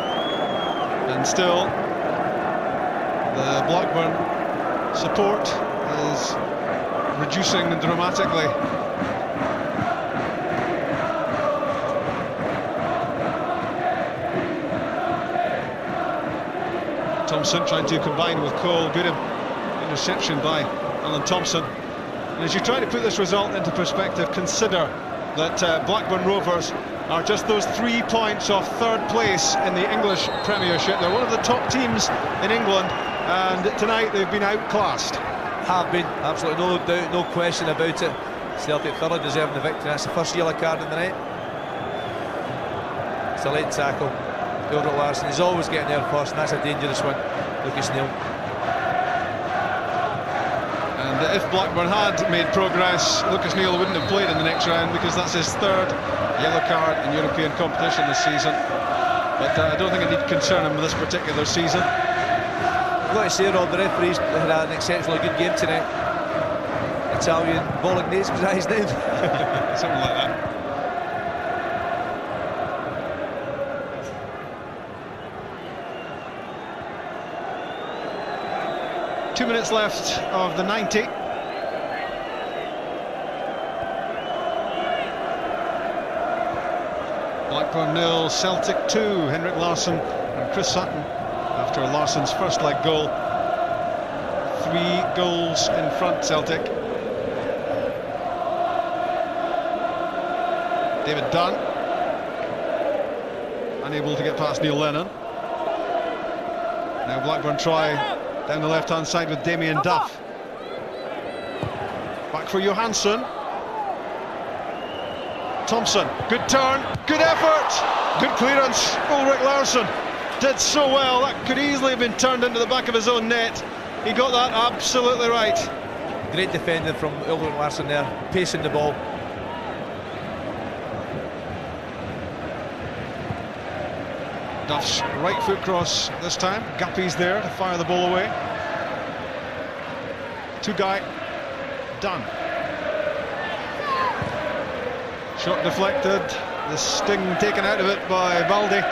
And still the Blackburn support is reducing dramatically. Thompson trying to combine with Cole. Good interception by Alan Thompson. And as you try to put this result into perspective, consider that Blackburn Rovers are just those 3 points off third place in the English Premiership. They're one of the top teams in England, and tonight they've been outclassed. Have been, absolutely no doubt, no question about it. Celtic thoroughly deserving the victory. That's the first yellow card in the night. It's a late tackle. Larsson, he's always getting there first, and that's a dangerous one. Lucas Neill. And if Blackburn had made progress, Lucas Neill wouldn't have played in the next round, because that's his third yellow card in European competition this season. But I don't think it need concern him this particular season. I've got to say, Rob, the referees had an exceptionally good game tonight. Italian Bolognese was that his name? Something like that. Two minutes left of the 90. Blackburn 0, Celtic 2. Henrik Larsson and Chris Sutton after Larsson's first leg goal. 3 goals in front, Celtic. David Dunn unable to get past Neil Lennon. Now Blackburn try down the left-hand side with Damien Duff. Back for Johansson. Thompson, good turn, good effort, good clearance. Ulrich Larsson did so well. That could easily have been turned into the back of his own net. He got that absolutely right. Great defending from Ulrich Larsson there, pacing the ball. Duff's right foot cross this time. Guppy's there to fire the ball away. Tugay, Dunn. Shot deflected. The sting taken out of it by Balde.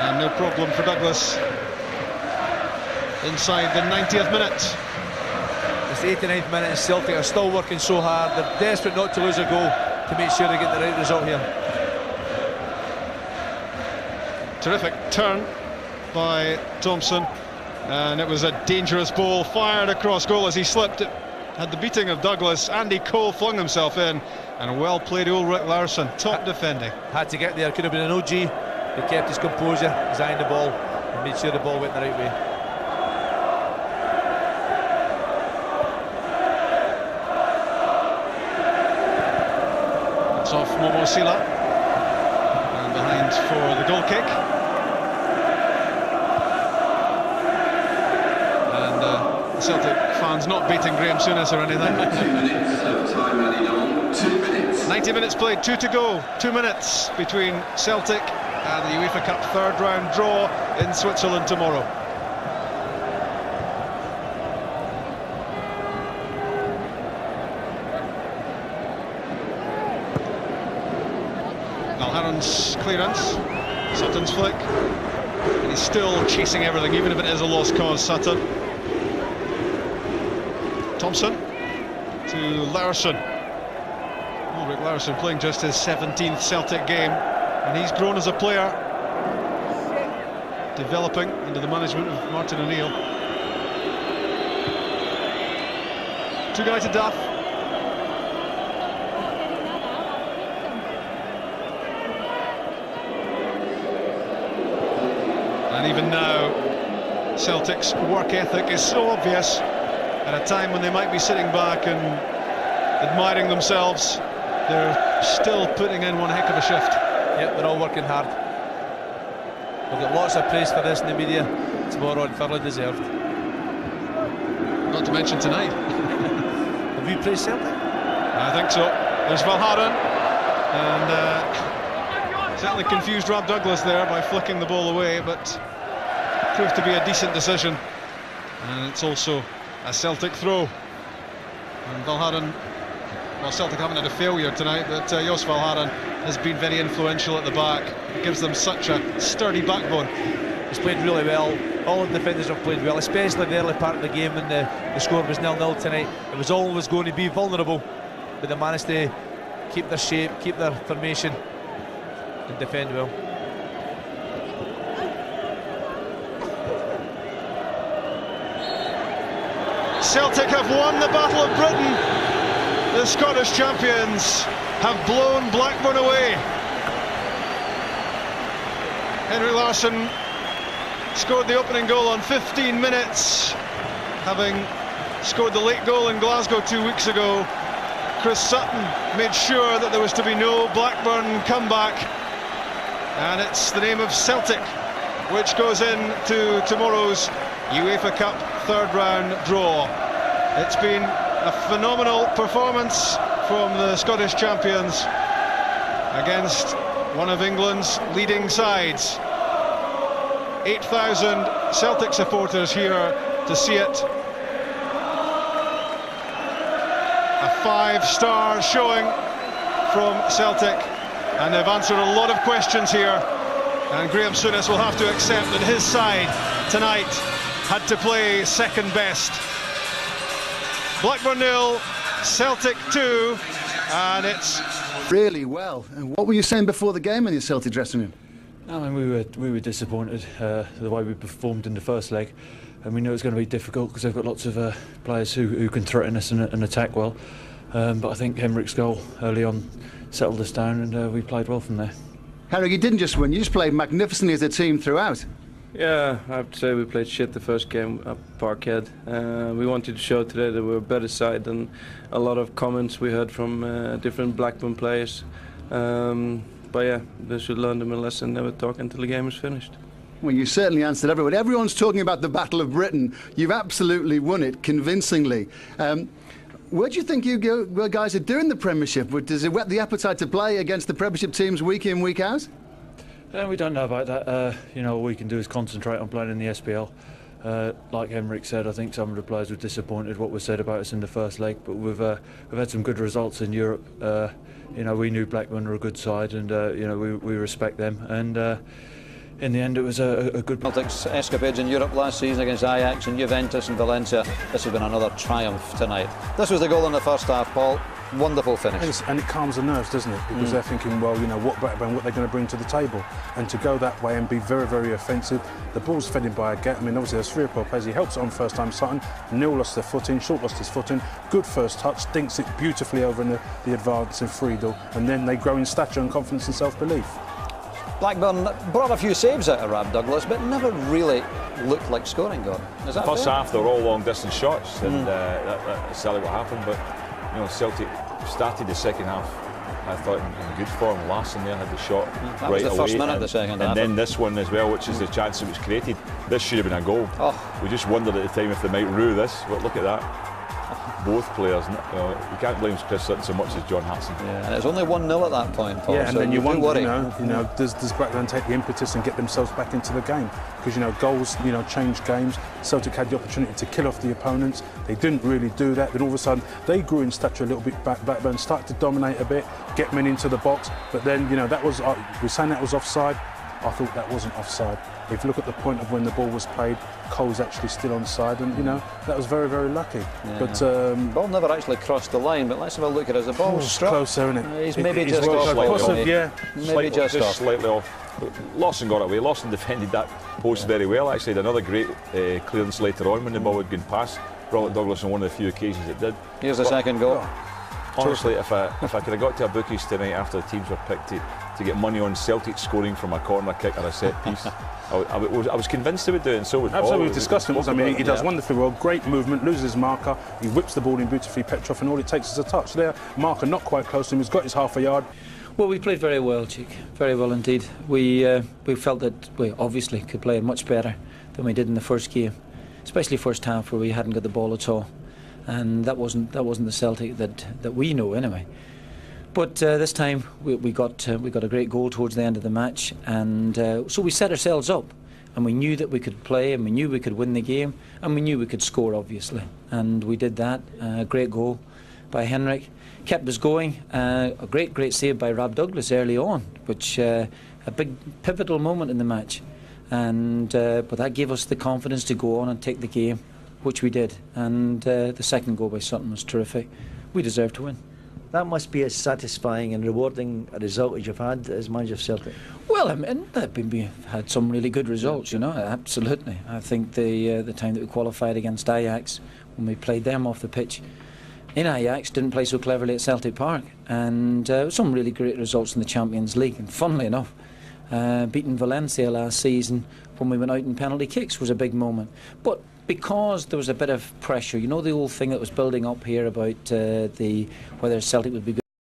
And no problem for Douglas. Inside the 90th minute. It's the 89th minute and Celtic are still working so hard. They're desperate not to lose a goal to make sure they get the right result here. Terrific turn by Thompson, and it was a dangerous ball fired across goal as he slipped. It had the beating of Douglas. Andy Cole flung himself in, and a well played Ulrich Larsson, top defending. Had to get there, could have been an OG. He kept his composure, he's eyeing the ball and made sure the ball went the right way. It's off Momo Sylla, and behind for the goal kick. Celtic fans not beating Graham Souness or anything. 2 minutes of time added on. 2 minutes. 90 minutes played, 2 to go. 2 minutes between Celtic and the UEFA Cup third round draw in Switzerland tomorrow. Valgaeren's clearance, Sutton's flick, and he's still chasing everything, even if it is a lost cause, Sutton. Thompson to Laursen. Ulrich Larsson playing just his 17th Celtic game, and he's grown as a player, developing under the management of Martin O'Neill. Tugay to Duff. And even now, Celtic's work ethic is so obvious. At a time when they might be sitting back and admiring themselves, they're still putting in one heck of a shift. Yep, they're all working hard. We'll get lots of praise for this in the media tomorrow, and thoroughly deserved. Not to mention tonight. Have you praised Celtic? I think so. There's Valgaeren, and certainly confused Rob Douglas there by flicking the ball away, but proved to be a decent decision. And it's also a Celtic throw. And Valgaeren, well, Celtic haven't had a failure tonight, but Jos Valgaeren has been very influential at the back. It gives them such a sturdy backbone. He's played really well. All the defenders have played well, especially in the early part of the game when the score was 0-0 tonight. It was always going to be vulnerable, but they managed to keep their shape, keep their formation, and defend well. Celtic have won the Battle of Britain. The Scottish champions have blown Blackburn away. Henry Larsson scored the opening goal on 15 minutes, having scored the late goal in Glasgow 2 weeks ago. Chris Sutton made sure that there was to be no Blackburn comeback, and it's the name of Celtic which goes into tomorrow's UEFA Cup third round draw. It's been a phenomenal performance from the Scottish champions against one of England's leading sides. 8,000 Celtic supporters here to see it. A 5-star showing from Celtic, and they've answered a lot of questions here, and Graham Souness will have to accept that his side tonight had to play second best. Blackburn 0, Celtic 2, and it's really well. And what were you saying before the game in your Celtic dressing room? I mean, we were disappointed the way we performed in the first leg, and we knew it was going to be difficult because they've got lots of players who can threaten us and attack well. But I think Henrik's goal early on settled us down, and we played well from there. Henrik, you didn't just win, you just played magnificently as a team throughout. Yeah, I have to say we played shit the first game at Parkhead. We wanted to show today that we're a better side than a lot of comments we heard from different Blackburn players. But yeah, they should learn them a lesson, never talk until the game is finished. Well, you certainly answered everyone. Everyone's talking about the Battle of Britain. You've absolutely won it convincingly. Where do you think you guys are doing the Premiership? Does it whet the appetite to play against the Premiership teams week in, week out? We don't know about that. You know, all we can do is concentrate on playing in the SPL. Like Henrik said, I think some of the players were disappointed what was said about us in the first leg, but we've had some good results in Europe. You know, we knew Blackburn were a good side, and you know, we respect them. And in the end, it was a good. Celtic's escapades in Europe last season against Ajax and Juventus and Valencia. This has been another triumph tonight. This was the goal in the first half, Paul. Wonderful finish. And it calms the nerves, doesn't it? Because they're thinking, well, you know, what Blackburn, what they're going to bring to the table. And to go that way and be very, very offensive. The ball's fed in by Agathe. I mean, obviously, there's 3 or 4 players. He helps it on first time, Sutton. Neill lost their footing, Short lost his footing. Good first touch, dinks it beautifully over in the advance in Friedel. And then they grow in stature and confidence and self-belief. Blackburn brought a few saves out of Rab Douglas, but never really looked like scoring, Gordon. Is that First fair? half, they were all long-distance shots, and that's sadly what happened. But you know, Celtic started the second half, I thought, in good form. Larsson there had the shot That right was the away, first minute of the second half. and then this one as well, which is the chance that was created. This should have been a goal. We just wondered at the time if they might rue this. But look at that. Both players, you know, you can't blame Chris Sutton so much as John Hartson. Yeah, and it was only 1-0 at that point, Paul. Yeah, and so then you wonder, worry. you know, does Blackburn take the impetus and get themselves back into the game? Because, you know, goals, you know, change games. Celtic had the opportunity to kill off the opponents. They didn't really do that. Then all of a sudden, they grew in stature a little bit back. Blackburn started to dominate a bit, get men into the box. But then, you know, that was, we're saying that was offside. I thought that wasn't offside. If you look at the point of when the ball was played, Cole's actually still onside, and you know that was very, very lucky. Yeah. But ball never actually crossed the line. But let's have a look at it. As the ball struck, closer, isn't it? He's maybe just off. Maybe just off. Slightly off. Laursen got away. Laursen defended that post very well. Actually, had another great clearance later on when the ball had gone past Robert Douglas on one of the few occasions it did. Here's the second goal. Honestly, if I could have got to a bookies tonight after the teams were picked to get money on Celtic scoring from a corner kick or a set piece, I was convinced they would do it, and so would Paul. Absolutely, we've discussed him. I mean, he does wonderfully well. Great movement, loses his marker, he whips the ball in beautifully, Petrov, and all it takes is a touch. There, marker not quite close to him. He's got his half a yard. Well, we played very well, Chick. Very well indeed. We felt that we obviously could play much better than we did in the first game, especially first half where we hadn't got the ball at all. And that wasn't the Celtic that we know anyway. But this time we got a great goal towards the end of the match, and so we set ourselves up, and we knew that we could play, and we knew we could win the game, and we knew we could score, obviously, and we did that. Great goal by Henrik, kept us going. A great save by Rab Douglas early on, which a big pivotal moment in the match, and but that gave us the confidence to go on and take the game, which we did, and the second goal by Sutton was terrific. We deserved to win. That must be as satisfying and rewarding a result as you've had as manager of Celtic. Well, I mean, we've had some really good results, you know, absolutely. I think the time that we qualified against Ajax when we played them off the pitch in Ajax, didn't play so cleverly at Celtic Park, and some really great results in the Champions League. And funnily enough, beating Valencia last season when we went out in penalty kicks was a big moment. But because there was a bit of pressure, you know, the old thing that was building up here about whether Celtic would be good